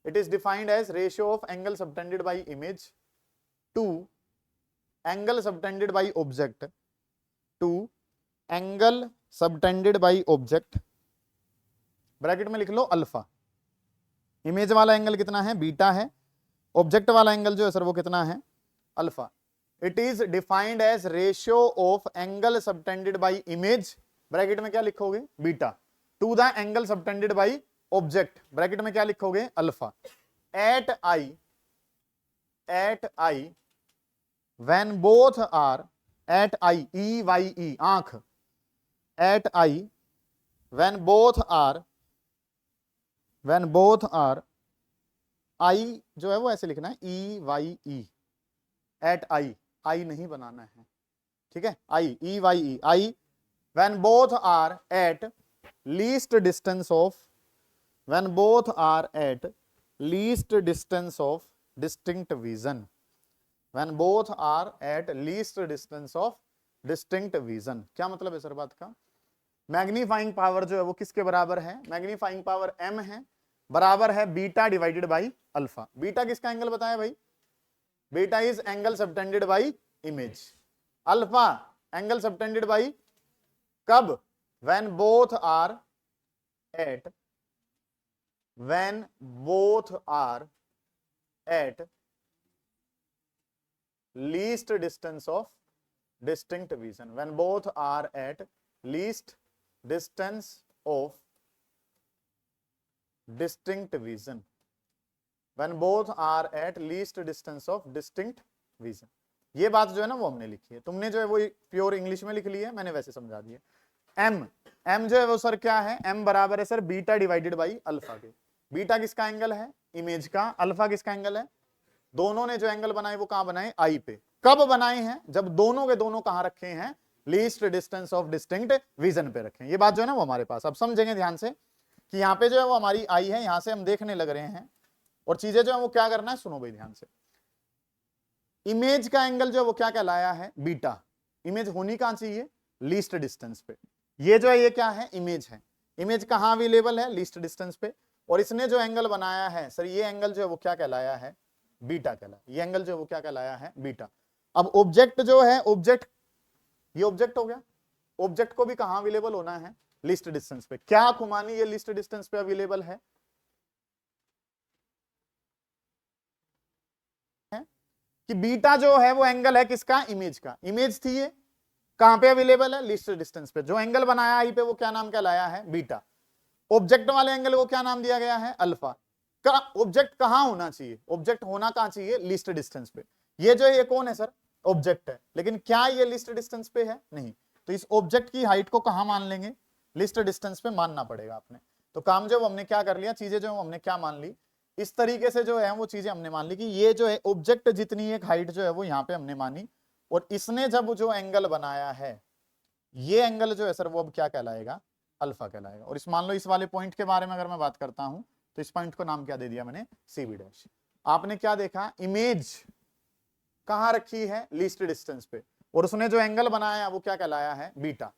it is defined as ratio of angle subtended by image to angle subtended by object, to angle subtended by object, bracket में लिख लो alpha. Image वाला angle कितना है, beta है, object वाला एंगल जो है सर वो कितना है, alpha. It is defined as ratio of angle subtended by image, bracket में क्या लिखोगे beta, to the angle subtended by object, bracket में क्या लिखोगे alpha, at eye when both are at I, E आंख, at I when both are I जो है वो ऐसे लिखना है E at I नहीं बनाना है, ठीक है, I when both are at least distance of distinct vision, when both are at least distance of distinct vision, क्या मतलब है सर बात का, मैग्नीफाइंग पावर जो है वो किसके बराबर है, मैग्नीफाइंग पावर m है, बराबर है beta divided by alpha. Beta किसका एंगल बताया भाई, beta is angle subtended by image, alpha angle subtended by कब, when both are at least distance of distinct vision, when both are at least distance of distinct vision, when both are at least distance of distinct vision। ये बात जो है ना वो हमने लिखी है, तुमने जो है वो प्योर इंग्लिश में लिख ली है, मैंने वैसे समझा दिया। m जो है वो सर क्या है, m बराबर है sir beta divided by alpha के। बीटा किसका एंगल है, इमेज का, अल्फा किसका एंगल है, दोनों ने जो एंगल बनाए वो कहां बनाए, आई पे। कब बनाए हैं, जब दोनों के दोनों कहां रखे हैं, least distance of distinct vision पे रखे हैं। ये बात जो है ना वो हमारे पास, अब समझेंगे ध्यान से कि यहाँ पे जो है वो हमारी आई है, यहां से हम देखने लग रहे हैं और चीजें जो है वो क्या करना है, सुनो भाई ध्यान से। इमेज का एंगल जो है वो क्या कहलाया है, बीटा। इमेज होनी कहां चाहिए, लीस्ट डिस्टेंस पे। ये जो है ये क्या है, इमेज है। इमेज कहां अवेलेबल है, लीस्ट डिस्टेंस पे। और इसने जो एंगल बनाया है सर, ये एंगल जो है वो क्या कहलाया है, बीटा कहलाया। ये एंगल जो है वो क्या कहलाया है, बीटा। अब ऑब्जेक्ट जो है, ऑब्जेक्ट, ये ऑब्जेक्ट हो गया, ऑब्जेक्ट को भी कहां अवेलेबल होना है, लीस्ट डिस्टेंस पे। क्या कुमानी ये लीस्ट डिस्टेंस पे अवेलेबल है कि बीटा जो है वो एंगल है किसका, इमेज का। इमेज थी ये, कहां पे अवेलेबल है, लीस्ट डिस्टेंस पे। जो एंगल बनाया आई पे वो क्या नाम कहलाया है, बीटा। ऑब्जेक्ट वाले एंगल को क्या नाम दिया गया है, अल्फा। का ऑब्जेक्ट कहां होना चाहिए, ऑब्जेक्ट होना कहां चाहिए, लीस्ट डिस्टेंस पे। ये जो है ये कौन है सर, ऑब्जेक्ट है। लेकिन क्या ये लीस्ट डिस्टेंस पे है, नहीं। तो इस ऑब्जेक्ट की हाइट को कहां मान लेंगे, लीस्ट डिस्टेंस पे मानना पड़ेगा आपने। तो काम जो हमने क्या कर लिया, चीजें जो हमने क्या मान ली, इस तरीके से जो है वो चीजें हमने मान ली कि ये जो है ऑब्जेक्ट जितनी एक हाइट जो है वो यहाँ पे हमने मानी, और इसने जब जो एंगल बनाया है, ये एंगल जो है सर वो अब क्या कहलाएगा, अल्फा कहलाएगा। और इस मान लो इस वाले पॉइंट के बारे में अगर मैं बात करता हूं तो इस पॉइंट को नाम क्या दे दिया मैंने, CB डैश। आपने क्या देखा, इमेज कहां रखी है, लीस्ट डिस्टेंस पे, और उसने जो एंगल बनाया वो क्या कहलाया है, बीटा।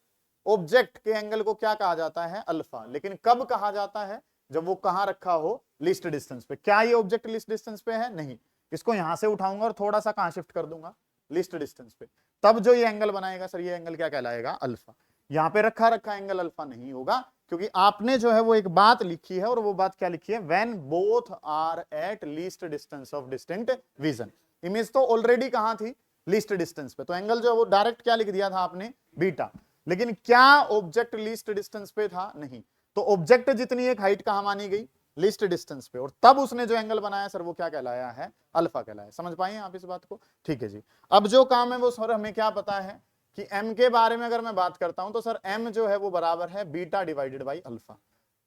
ऑब्जेक्ट के एंगल को क्या कहा जाता है, अल्फा। लेकिन कब कहा जाता है, जब वो कहां रखा हो, लीस्ट डिस्टेंस पे। क्या ये ऑब्जेक्ट लीस्ट डिस्टेंस पे है, नहीं। इसको यहां से उठाऊंगा और थोड़ा सा कहां शिफ्ट कर दूंगा, लीस्ट डिस्टेंस पे। तब जो ये एंगल बनाएगा सर, ये एंगल क्या कहलाएगा, अल्फा। यहां पे रखा एंगल अल्फा नहीं होगा, क्योंकि आपने जो है वो एक बात लिखी है, और वो बात क्या लिखी है, when both are at least distance of distinct vision. Image तो ऑलरेडी कहां थी, लीस्ट डिस्टेंस पे। तो एंगल जो है वो डायरेक्ट क्या लिख दिया था आपने, बीटा। लेकिन क्या ऑब्जेक्ट लीस्ट डिस्टेंस पे था, नहीं। तो ऑब्जेक्ट जितनी एक हाइट कहां मानी गई, लीस्ट डिस्टेंस पे, और तब उसने जो एंगल बनाया सर वो क्या कहलाया है, अल्फा कहलाया। समझ पाए आप इस बात को, ठीक है जी। अब जो काम है वो सर हमें क्या पता है कि m के बारे में अगर मैं बात करता हूं तो सर m जो है वो बराबर है बीटा डिवाइडेड बाई अल्फा।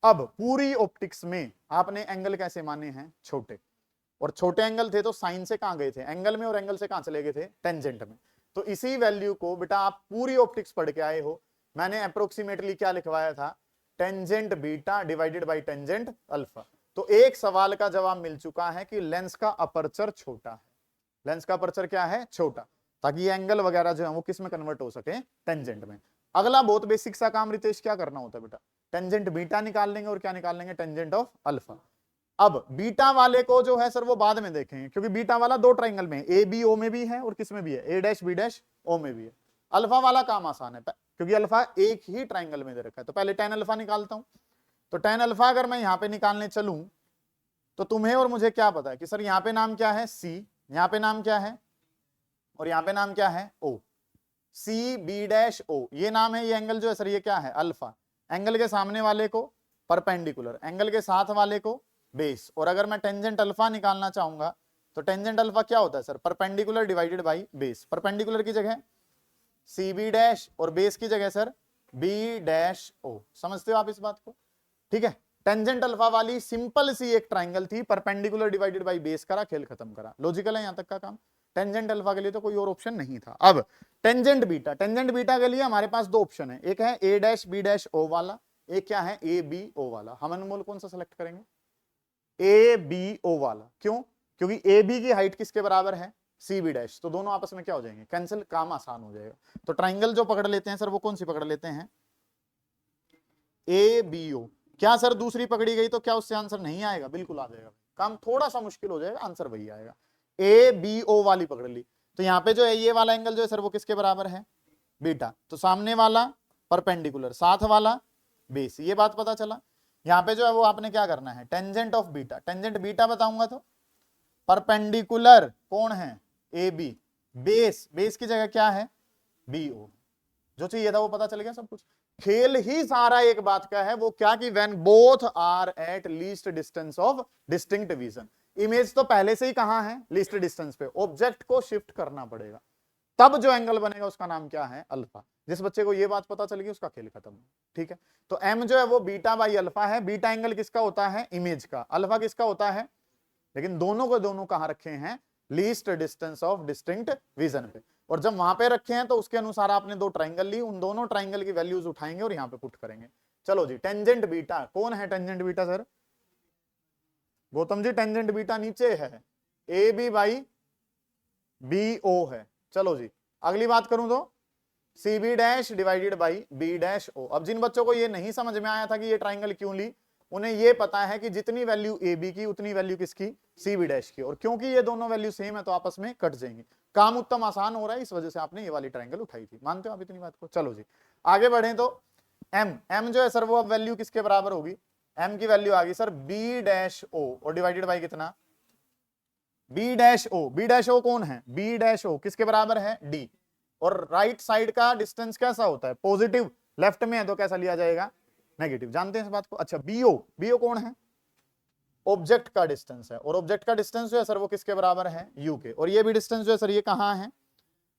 अब पूरी ऑप्टिक्स में आपने एंगल कैसे माने हैं, छोटे। और छोटे एंगल थे तो साइन से कहां गए थे, एंगल में, और एंगल से कहां चले गए थे, टेंजेंट में। तो इसी वैल्यू को बेटा आप पूरी ऑप्टिक्स पढ़ के आए हो, मैंने अप्रोक्सीमेटली क्या लिखवाया था, tangent beta divided by tangent alpha. तो एक सवाल का जवाब मिल चुका है कि लेंस का अपर्चर छोटा है। लेंस का अपर्चर क्या है, छोटा, ताकि ये एंगल वगैरह जो है वो किस में कन्वर्ट हो सके, टेंजेंट में। अगला बहुत बेसिक सा काम रितेश क्या करना होता है बेटा, टेंजेंट बीटा निकाल लेंगे और क्या निकाल लेंगे, टेंजेंट ऑफ अल्फा। अब बीटा वाले को जो है सर वो बाद में देखेंगे, क्योंकि बीटा वाला दो ट्राइंगल में, ए बी ओ में भी है और किस में भी है, ए डैश बी डैश ओ में भी है। अल्फा वाला काम आसान है, क्योंकि अल्फा एक ही ट्राइंगल में दे रखा है। तो पहले tan अल्फा निकालता हूं। तो tan अल्फा अगर मैं यहां पे निकालने चलूं तो तुम्हें और मुझे क्या पता है कि सर यहां पे नाम क्या है, C, यहां पे नाम क्या है और यहां पे नाम क्या है ओ, सी बी डैश ओ ये नाम है। ये एंगल जो है सर ये क्या है अल्फा। एंगल के सामने वाले को परपेंडिकुलर, एंगल के साथ वाले को बेस। और अगर मैं टेंजेंट अल्फा निकालना चाहूंगा तो टेंजेंट अल्फा क्या होता है sir, perpendicular divided by base. Perpendicular की जगह सी बी डैश और बेस की जगह सर बी डैश ओ। समझते हो आप इस बात को? ठीक है, टेंजेंट अल्फा वाली सिंपल सी एक ट्राइंगल थी, परपेंडिकुलर डिवाइडेड बाई बेस करा, खेल खत्म करा। लॉजिकल है यहां तक का काम। टेंजेंट अल्फा के लिए तो कोई और ऑप्शन नहीं था। अब टेंजेंट बीटा, टेंजेंट बीटा के लिए हमारे पास दो ऑप्शन है, एक है ए डैश बी डैश ओ वाला, एक क्या है ए बी ओ वाला। हम अनमोल कौन सा सेलेक्ट करेंगे? ए बी ओ वाला। क्यों? क्योंकि ए बी की हाइट किसके बराबर है? C B dash. तो दोनों आपस में क्या हो जाएंगे? कैंसिल, काम आसान हो जाएगा। तो ट्राइंगल जो पकड़ लेते हैं सर वो कौन सी पकड़ लेते हैं? A B O. क्या सर दूसरी पकड़ी गई तो क्या उससे आंसर नहीं आएगा? बिल्कुल आ जाएगा। काम थोड़ा सा मुश्किल हो जाएगा, आंसर वही आएगा। ए बी ओ वाली पकड़ ली तो यहाँ पे जो है ये वाला एंगल जो है सर वो किसके बराबर है? बीटा। तो सामने वाला परपेंडिकुलर, साथ वाला बेस, ये बात पता चला। यहाँ पे जो है वो आपने क्या करना है? Tangent of beta. Tangent beta बताऊंगा तो परपेंडिकुलर कौन है? ए बी, बेस, बेस की जगह क्या है? B O. जो चाहिए था वो पता चल गया सब कुछ। खेल ही सारा एक बात का है, वो क्या कि when both are at least distance of distinct vision. Image तो पहले से ही कहां है? लीस्ट डिस्टेंस पे। ऑब्जेक्ट को शिफ्ट करना पड़ेगा, तब जो एंगल बनेगा उसका नाम क्या है? अल्फा। जिस बच्चे को ये बात पता चल गई उसका खेल खत्म। ठीक है, तो एम जो है वो बीटा बाई अल्फा है। बीटा एंगल किसका होता है? इमेज का। अल्फा किसका होता है? लेकिन दोनों को दोनों कहां रखे हैं? Least distance of distinct vision पे। और जब वहां पे रखे हैं तो उसके अनुसार आपने दो ट्राइंगल ली, उन दोनों ट्राइंगल की वैल्यूज उठाएंगे और यहां पे पुट करेंगे। चलो जी, टेंजेंट बीटा कौन है? Tangent beta sir Gautam ji, tangent beta नीचे है, A B by B O है। चलो जी, अगली बात करूं तो C B dash divided by B dash O. अब जिन बच्चों को ये नहीं समझ में आया था कि ये ट्राइंगल क्यों ली, उन्हें ये पता है कि जितनी वैल्यू ए बी की उतनी वैल्यू किसकी? सी बी डैश की। और क्योंकि ये दोनों वैल्यू सेम है तो आपस में कट जाएंगे। काम उत्तम आसान हो रहा है, इस वजह से आपने ये वाली ट्राइंगल उठाई थी। मानते हो आप इतनी बात को? चलो जी आगे बढ़े तो एम, एम जो है सर वो अब वैल्यू किसके बराबर होगी? एम की वैल्यू आ गई सर बी डैश ओ और डिवाइडेड बाई कितना? B dash O. B dash O कौन है? बी डैश ओ किसके बराबर है? डी। और राइट साइड का डिस्टेंस कैसा होता है? पॉजिटिव। लेफ्ट में है तो कैसा लिया जाएगा? नेगेटिव। जानते हैं इस बात को? अच्छा, बीओ, बीओ कौन है? ऑब्जेक्ट का डिस्टेंस है। और ऑब्जेक्ट का डिस्टेंस जो है सर वो किसके बराबर है? यू के। और ये भी डिस्टेंस जो है सर ये कहां है?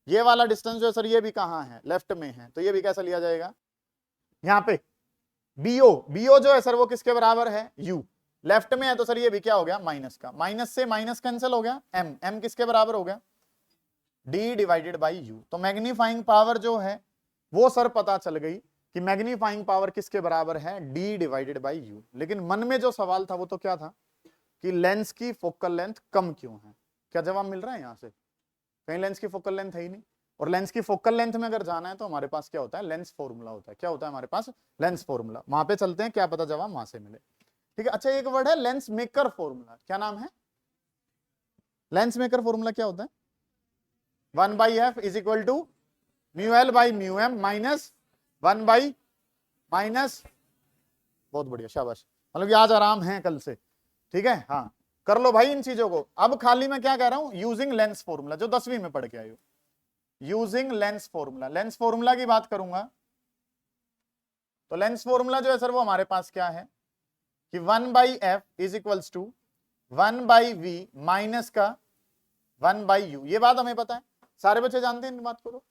ये वाला डिस्टेंस जो है सर ये भी कहां है? लेफ्ट में है। तो ये भी कैसा लिया जाएगा? यहां पे बीओ, बीओ जो है सर वो किसके बराबर है? यू। लेफ्ट में है तो सर ये भी क्या हो गया? माइनस का। माइनस से माइनस कैंसिल हो गया। एम, एम किसके बराबर हो गया? D divided by you. तो मैग्नीफाइंग पावर जो है वो सर पता चल गई कि मैग्नीफाइंग पावर किसके बराबर है? D divided by you. लेकिन मन में जो सवाल था वो तो क्या था कि लेंस की फोकल लेंथ कम क्यों है? क्या जवाब मिल रहा है? यहां से कहीं लेंस की फोकल लेंथ है ही नहीं। और लेंस की फोकल लेंथ में अगर जाना है तो हमारे पास क्या होता है? लेंस फॉर्मूला होता है। क्या होता है हमारे पास? Lens formula. वहां पे चलते हैं, क्या पता जवाब वहां से मिले। ठीक है, अच्छा एक वर्ड है लेंस मेकर फॉर्मूला। क्या नाम है? लेंस मेकर फॉर्मूला क्या होता है? 1/f is equal to mu L by mu M minus 1 by minus. बहुत बढ़िया, शाबाश। मतलब कि आज आराम है कल से। ठीक है, हाँ कर लो भाई इन चीजों को। अब खाली मैं क्या कह रहा हूं? यूजिंग लेंस फॉर्मूला, जो 10वीं में पढ़ के आए हो। Using lens formula, lens formula की बात करूंगा तो लेंस फॉर्मूला जो है सर वो हमारे पास क्या है कि 1/f is equals to 1/v minus का 1/u। ये बात हमें पता है, सारे बच्चे जानते हैं इन बात को। तो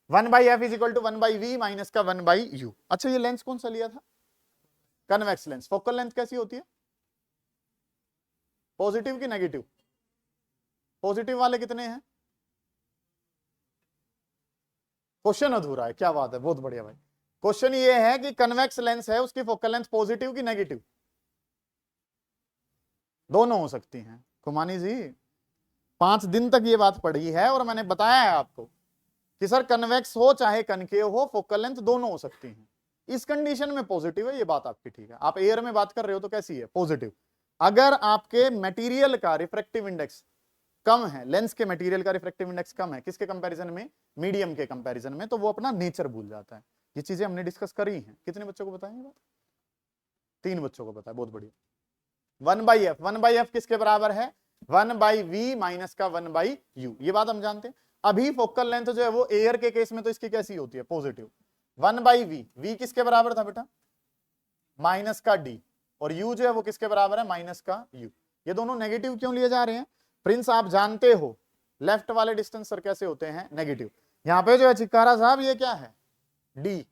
1/f is equal to 1/v minus का 1/u। अच्छा, ये लेंस कौन सा लिया था? Convex lens. फोकल लेंथ कैसी होती है? पॉजिटिव की नेगेटिव? पॉजिटिव वाले कितने हैं? क्वेश्चन अधूरा है, क्या बात है, बहुत बढ़िया भाई। क्वेश्चन ये है कि कन्वेक्स लेंस है, उसकी फोकल लेंथ पॉजिटिव की नेगेटिव? दोनों हो सकती हैं। कुमानी जी 5 दिन तक ये बात पढ़ी है और मैंने बताया है आपको कि सर कन्वेक्स हो चाहे कनकेव हो, फोकल लेंथ दोनों हो सकती हैं। इस कंडीशन में पॉजिटिव है, ये बात आपकी ठीक है। आप एयर में बात कर रहे हो तो कैसी है? पॉजिटिव। अगर आपके मटेरियल का रिफ्रैक्टिव इंडेक्स कम है, लेंस के मटेरियल का रिफ्रैक्टिव इंडेक्स कम है, किसके कंपैरिजन में? मीडियम के कंपैरिजन में, तो वो अपना नेचर भूल जाता है। ये चीजें हमने डिस्कस करी हैं। कितने बच्चों को बताएंगे? 3 बच्चों को पता है, बहुत बढ़िया। 1/f, 1/f किसके बराबर है? 1/v माइनस का 1/u। ये बात हम जानते हैं। अभी फोकल लेंथ जो है वो एयर के केस में तो इसकी कैसी होती है, पॉजिटिव। 1/v, v किसके बराबर था बेटा, माइनस का d, और u जो है वो किसके बराबर है, माइनस का u। ये दोनों नेगेटिव क्यों लिए जा रहे हैं प्रिंस, आप जानते हो लेफ्ट वाले डिस्टेंस सर कैसे होते हैं, नेगेटिव। यहां पे जो है चिक्कारा साहब ये क्या है, d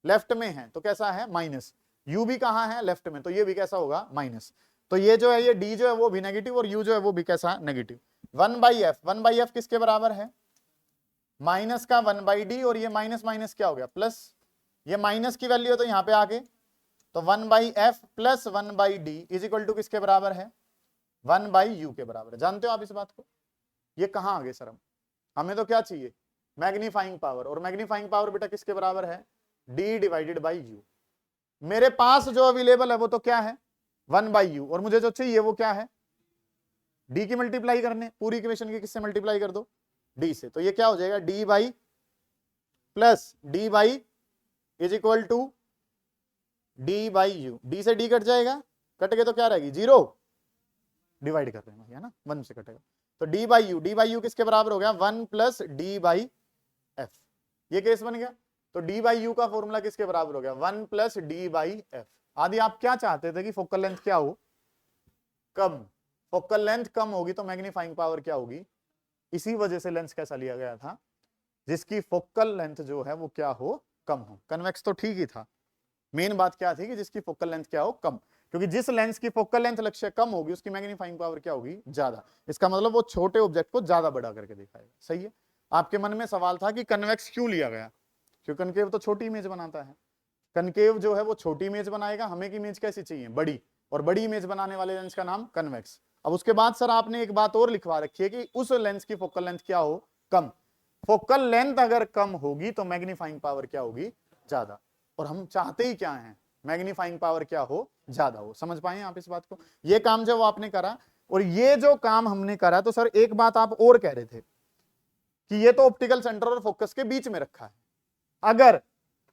लेफ्ट में है तो कैसा है, माइनस, u भी कहां है, लेफ्ट में, तो ये भी कैसा होगा, माइनस। तो ये जो है ये d जो है वो भी नेगेटिव और u जो है वो भी कैसा, नेगेटिव। 1/f, 1/f किसके बराबर है, माइनस का 1/d, और ये माइनस माइनस क्या हो गया, प्लस, ये माइनस की वैल्यू है तो यहां पे आगे, तो 1/f plus 1/d is equal to किसके बराबर है, 1/u के बराबर है। जानते हो आप इस बात को, ये कहां आ गए सर, हमें तो क्या चाहिए, मैग्नीफाइंग पावर, और मैग्नीफाइंग पावर बेटा किसके बराबर है, d डिवाइडेड बाई u। मेरे पास जो अवेलेबल है वो तो क्या है, 1/u, और मुझे जो चाहिए वो क्या है, d की मल्टीप्लाई करने, पूरी इक्वेशन की किससे मल्टीप्लाई कर दो, d से, तो ये क्या हो जाएगा, d by plus d by is equal to d by u, d से d कट जाएगा, कट गए तो क्या रहेगी, 0, डिवाइड कर रहे हैं है ना, 1 से कटेगा, तो d बाई यू किसके बराबर हो गया, 1 प्लस d बाई एफ, ये केस बन गया। तो d बाई यू का फॉर्मूला किसके बराबर हो गया, 1 प्लस d बाई एफ। आदि आप क्या चाहते थे कि फोकल लेंथ क्या हो, कम, फोकल लेंथ कम होगी तो मैग्नीफाइंग पावर क्या होगी, इसी वजह से लेंस कैसा लिया गया था, जिसकी फोकल लेंथ जो है वो क्या हो, कम हो। कन्वेक्स तो ठीक ही था, मेन बात क्या थी कि जिसकी फोकल लेंथ क्या हो, कम, क्योंकि जिस लेंस की फोकल लेंथ लक्ष्य कम होगी उसकी मैग्नीफाइंग पावर क्या होगी, ज्यादा। इसका मतलब वो छोटे ऑब्जेक्ट को ज्यादा बड़ा करके दिखाएगा। सही है। आपके मन में सवाल था कि कन्वेक्स क्यों लिया गया, क्योंकि कनकेव तो छोटी इमेज बनाता है, कनकेव जो है वो छोटी इमेज बनाएगा, हमें की इमेज कैसी चाहिए, बड़ी, और बड़ी इमेज बनाने वाले लेंस का नाम कन्वेक्स। अब उसके बाद सर आपने एक बात और लिखवा रखी है कि उस लेंस की फोकल लेंथ क्या हो, कम। फोकल लेंथ अगर कम होगी तो मैग्नीफाइंग पावर क्या होगी, ज्यादा, और हम चाहते ही क्या है, मैग्नीफाइंग पावर क्या हो, ज्यादा हो। समझ पाए आप इस बात को, ये काम जो आपने करा, और ये जो काम हमने करा, तो सर एक बात आप और कह रहे थे कि ये तो ऑप्टिकल सेंटर और फोकस के बीच में रखा है, अगर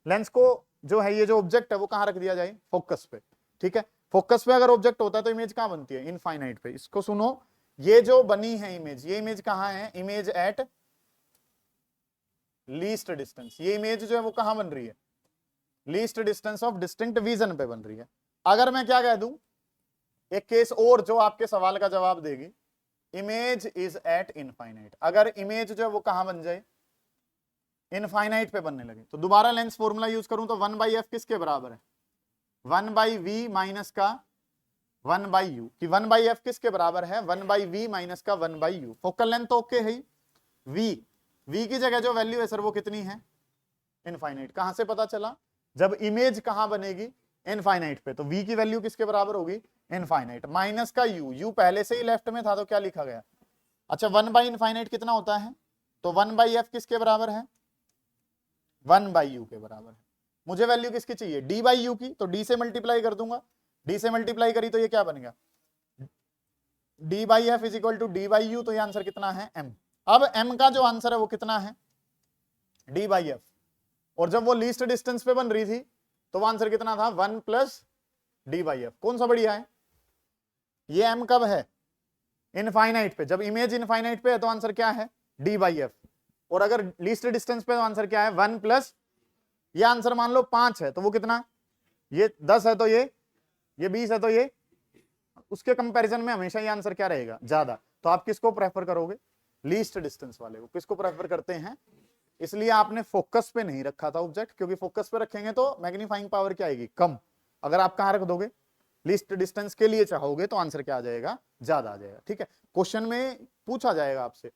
लेंस को जो है ये जो ऑब्जेक्ट है वो कहां रख दिया जाए, फोकस पे, ठीक है। फोकस पे अगर ऑब्जेक्ट होता है तो इमेज कहां बनती है, इनफाइनाइट पे। इसको सुनो, ये जो बनी है इमेज, ये इमेज कहां है, इमेज एट लीस्ट डिस्टेंस। ये इमेज जो है वो कहां बन रही है, least distance of distinct vision पे बन रही है। अगर मैं क्या कह दूं, एक केस और जो आपके सवाल का जवाब देगी, इमेज इज एट इनफाइनाइट। अगर इमेज जो है वो कहां बन जाए, इनफाइनाइट पे बनने लगे, तो दोबारा लेंस फॉर्मूला यूज करूं तो 1/f किसके बराबर है, 1/v माइनस का 1/u, कि 1/f किसके बराबर है, 1/v माइनस का 1/u। फोकल लेंथ तो ओके है ही, v की जगह जो वैल्यू है सर वो कितनी है, इनफाइनाइट। कहां से पता चला, जब इमेज कहां बनेगी, इनफाइनाइट पे, तो v की वैल्यू किसके बराबर होगी, इनफाइनाइट, माइनस का u पहले से ही लेफ्ट में था तो क्या लिखा गया, अच्छा 1/इनफाइनाइट कितना होता है, तो 1/f किसके बराबर है, 1/u के बराबर है। मुझे वैल्यू किसकी चाहिए, d/u की, तो d से मल्टीप्लाई कर दूंगा, d से मल्टीप्लाई करी तो ये क्या बन गया, d/f is equal to d/u, तो ये आंसर कितना है, m। अब m का जो आंसर है वो कितना है, d/f, और जब वो लीस्ट डिस्टेंस पे बन रही थी तो वो आंसर कितना था, 1 प्लस d/f। कौन सा बढ़िया है, ये m कब है, इनफाइनाइट पे, जब इमेज इनफाइनाइट पे है तो आंसर क्या है, d/f, और अगर लीस्ट डिस्टेंस पे तो आंसर क्या है, 1 प्लस, ये आंसर मान लो 5 है तो वो कितना, ये 10 है तो ये 20 है तो ये, उसके कंपैरिजन में हमेशा ये आंसर क्या रहेगा, ज्यादा। तो आप किसको प्रेफर करोगे, लीस्ट डिस्टेंस वाले को। किसको प्रेफर करते हैं, इसलिए आपने फोकस पे नहीं रखा था ऑब्जेक्ट, क्योंकि फोकस पे रखेंगे तो मैग्नीफाइंग पावर क्या आएगी, कम। अगर आप कहां रख दोगे, लीस्ट डिस्टेंस के लिए चाहोगे तो आंसर क्या आ जाएगा, ज्यादा आ जाएगा। ठीक है, क्वेश्चन में पूछा जाएगा आपसे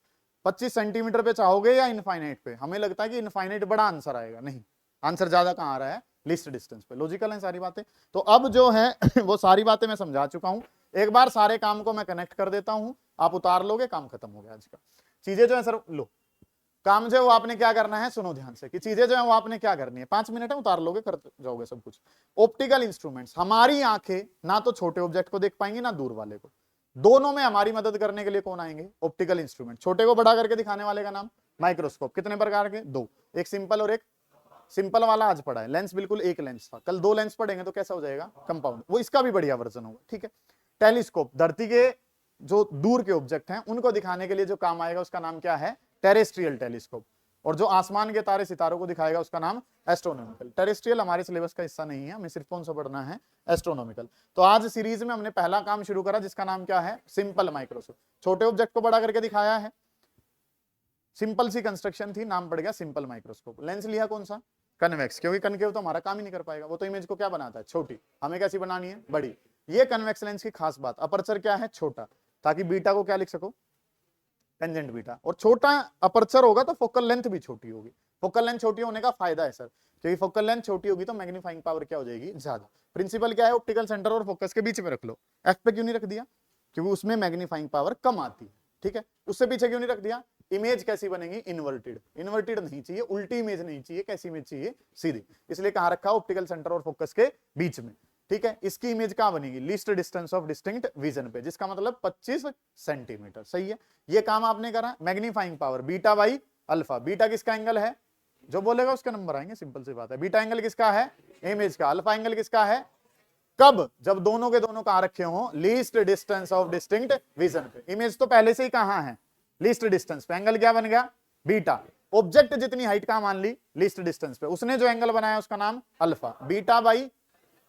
25 सेंटीमीटर पे चाहोगे या इनफाइनाइट पे, हमें लगता है कि इनफाइनाइट बड़ा आंसर आएगा, नहीं, आंसर ज्यादा कहां आ रहा है, लिस्ट डिस्टेंस पे। लॉजिकल है सारी बातें। तो अब जो है वो सारी बातें मैं समझा चुका हूं, एक बार सारे काम को मैं कनेक्ट कर देता हूं, आप उतार लोगे, काम खत्म हो गया आज का। चीजें जो है सर, लो काम जो है वो आपने क्या करना है, सुनो ध्यान से, कि चीजें जो है वो आपने क्या करनी है, 5 मिनट है, उतार लोगे, कर जाओगे सब कुछ। ऑप्टिकल इंस्ट्रूमेंट्स, हमारी आंखें ना तो छोटे ऑब्जेक्ट को देख पाएंगी ना दूर वाले को, दोनों में हमारी मदद करने के लिए कौन आएंगे, ऑप्टिकल इंस्ट्रूमेंट। छोटे को बड़ा करके दिखाने वाले का नाम माइक्रोस्कोप। कितने प्रकार के, 2, एक सिंपल और एक, सिंपल वाला आज पढ़ा है, लेंस बिल्कुल एक लेंस था, कल 2 लेंस पढ़ेंगे तो कैसा हो जाएगा, कंपाउंड, वो इसका भी बढ़िया वर्जन होगा। ठीक है, टेलीस्कोप, धरती के जो दूर के ऑब्जेक्ट हैं उनको दिखाने के लिए जो काम आएगा उसका नाम क्या है, टेरेस्ट्रियल टेलीस्कोप, और जो आसमान के तारे सितारों को दिखाएगा उसका नाम एस्ट्रोनॉमिकल। टेरेस्ट्रियल हमारे सिलेबस का हिस्सा नहीं है, हमें सिर्फ कौन सा पढ़ना है, एस्ट्रोनॉमिकल। तो आज सीरीज में हमने पहला काम शुरू करा जिसका नाम क्या है, सिंपल माइक्रोस्कोप। छोटे ऑब्जेक्ट को बड़ा करके दिखाया है, सिंपल सी कंस्ट्रक्शन थी, नाम पड़ गया सिंपल माइक्रोस्कोप। लेंस लिया कौन सा, कन्वेक्स, क्योंकि कनकेव तो हमारा काम ही नहीं कर पाएगा, वो तो इमेज को क्या बनाता है, छोटी, हमें कैसी बनानी है, बड़ी। ये कन्वेक्स लेंस की खास बात, अपर्चर क्या है, छोटा, ताकि बीटा को क्या लिख सको, टेंजेंट बीटा। और छोटा अपर्चर होगा तो फोकल लेंथ भी छोटी होगी। फोकल लेंथ छोटी होने का फायदा है सर, क्योंकि फोकल लेंथ छोटी होगी तो मैग्नीफाइंग पावर क्या हो जाएगी, ज्यादा। प्रिंसिपल क्या है, ऑप्टिकल सेंटर और फोकस के बीच में रख लो। एफ पे क्यों नहीं रख दिया, क्योंकि उसमें मैग्नीफाइंग पावर कम आती है, ठीक है। उससे पीछे क्यों नहीं रख दिया, इमेज कैसी बनेगी, इन्वर्टेड। इन्वर्टेड नहीं चाहिए, उल्टी इमेज नहीं चाहिए, कैसी इमेज चाहिए, सीधी। इसलिए कहां रखा, ऑप्टिकल सेंटर और फोकस के बीच में, ठीक है। इसकी इमेज कहां बनेगी, least distance of distinct vision पे, जिसका मतलब 25 सेंटीमीटर, सही है। ये काम आपने करा। Magnifying power beta by alpha, beta किसका एंगल है, जो बोलेगा उसके नंबर आएंगे, सिंपल सी बात है। बीटा एंगल किसका है, इमेज का। अल्फा एंगल किसका है, कब, जब दोनों के दोनों कहां रखे हो, least distance of distinct vision पे। इमेज तो पहले से ही कहां है, लीस्ट डिस्टेंस पे, एंगल क्या बन गया, बीटा। ऑब्जेक्ट जितनी हाइट का मान ली, लीस्ट डिस्टेंस पे, उसने जो एंगल बनाया उसका नाम अल्फा। बीटा बाई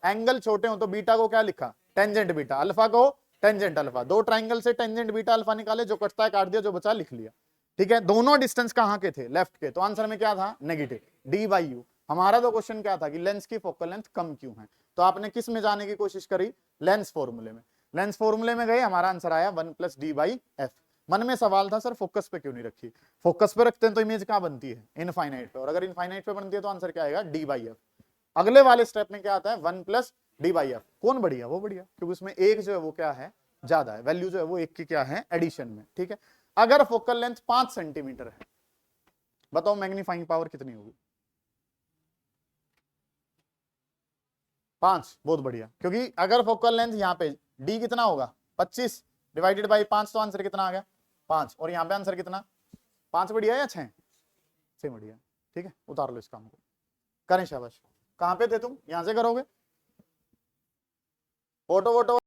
एंगल छोटे हो तो बीटा को क्या लिखा, टेंजेंट बीटा, अल्फा को टेंजेंट अल्फा। दो ट्राइंगल से टेंजेंट बीटा अल्फा निकाले, जो कटता है काट दिया, जो बचा लिख लिया, ठीक है। दोनों डिस्टेंस कहां के थे, लेफ्ट के, तो आंसर में क्या था, नेगेटिव, डी बाई यू। हमारा तो क्वेश्चन क्या था कि लेंस की फोकल लेंथ कम क्यों है, तो आपने किस में जाने की कोशिश करी, लेंस फॉर्मूले में। लेंस फॉर्मूले में गए, हमारा आंसर आया 1 + d बाई एफ। मन में सवाल था सर फोकस पे क्यों नहीं रखी, फोकस पे रखते हैं तो इमेज कहां बनती है, इनफाइनाइट पे, और अगर इनफाइनाइट पे बनती है तो आंसर क्या आएगा, डी बाई एफ। अगले वाले स्टेप में क्या आता है, 1 + d बाई एफ। कौन बढ़िया, वो बढ़िया, क्योंकि उसमें एक जो है वो क्या है, ज्यादा है, वैल्यू जो है वो एक की क्या है, एडिशन में, ठीक है। अगर फोकल लेंथ 5 सेंटीमीटर है, बताओ मैग्नीफाइंग पावर कितनी होगी, 5, बहुत बढ़िया। क्योंकि अगर फोकल लेंथ यहाँ पे d कितना होगा, 25 डिवाइडेड बाई 5, तो आंसर कितना आ गया, 5। और यहाँ पे आंसर कितना, 5 बढ़िया या 6, 6 बढ़िया, ठीक है। उतार लो इस काम को, करें शाबाश। कहां पे थे तुम, यहां से करोगे, फोटो वोटो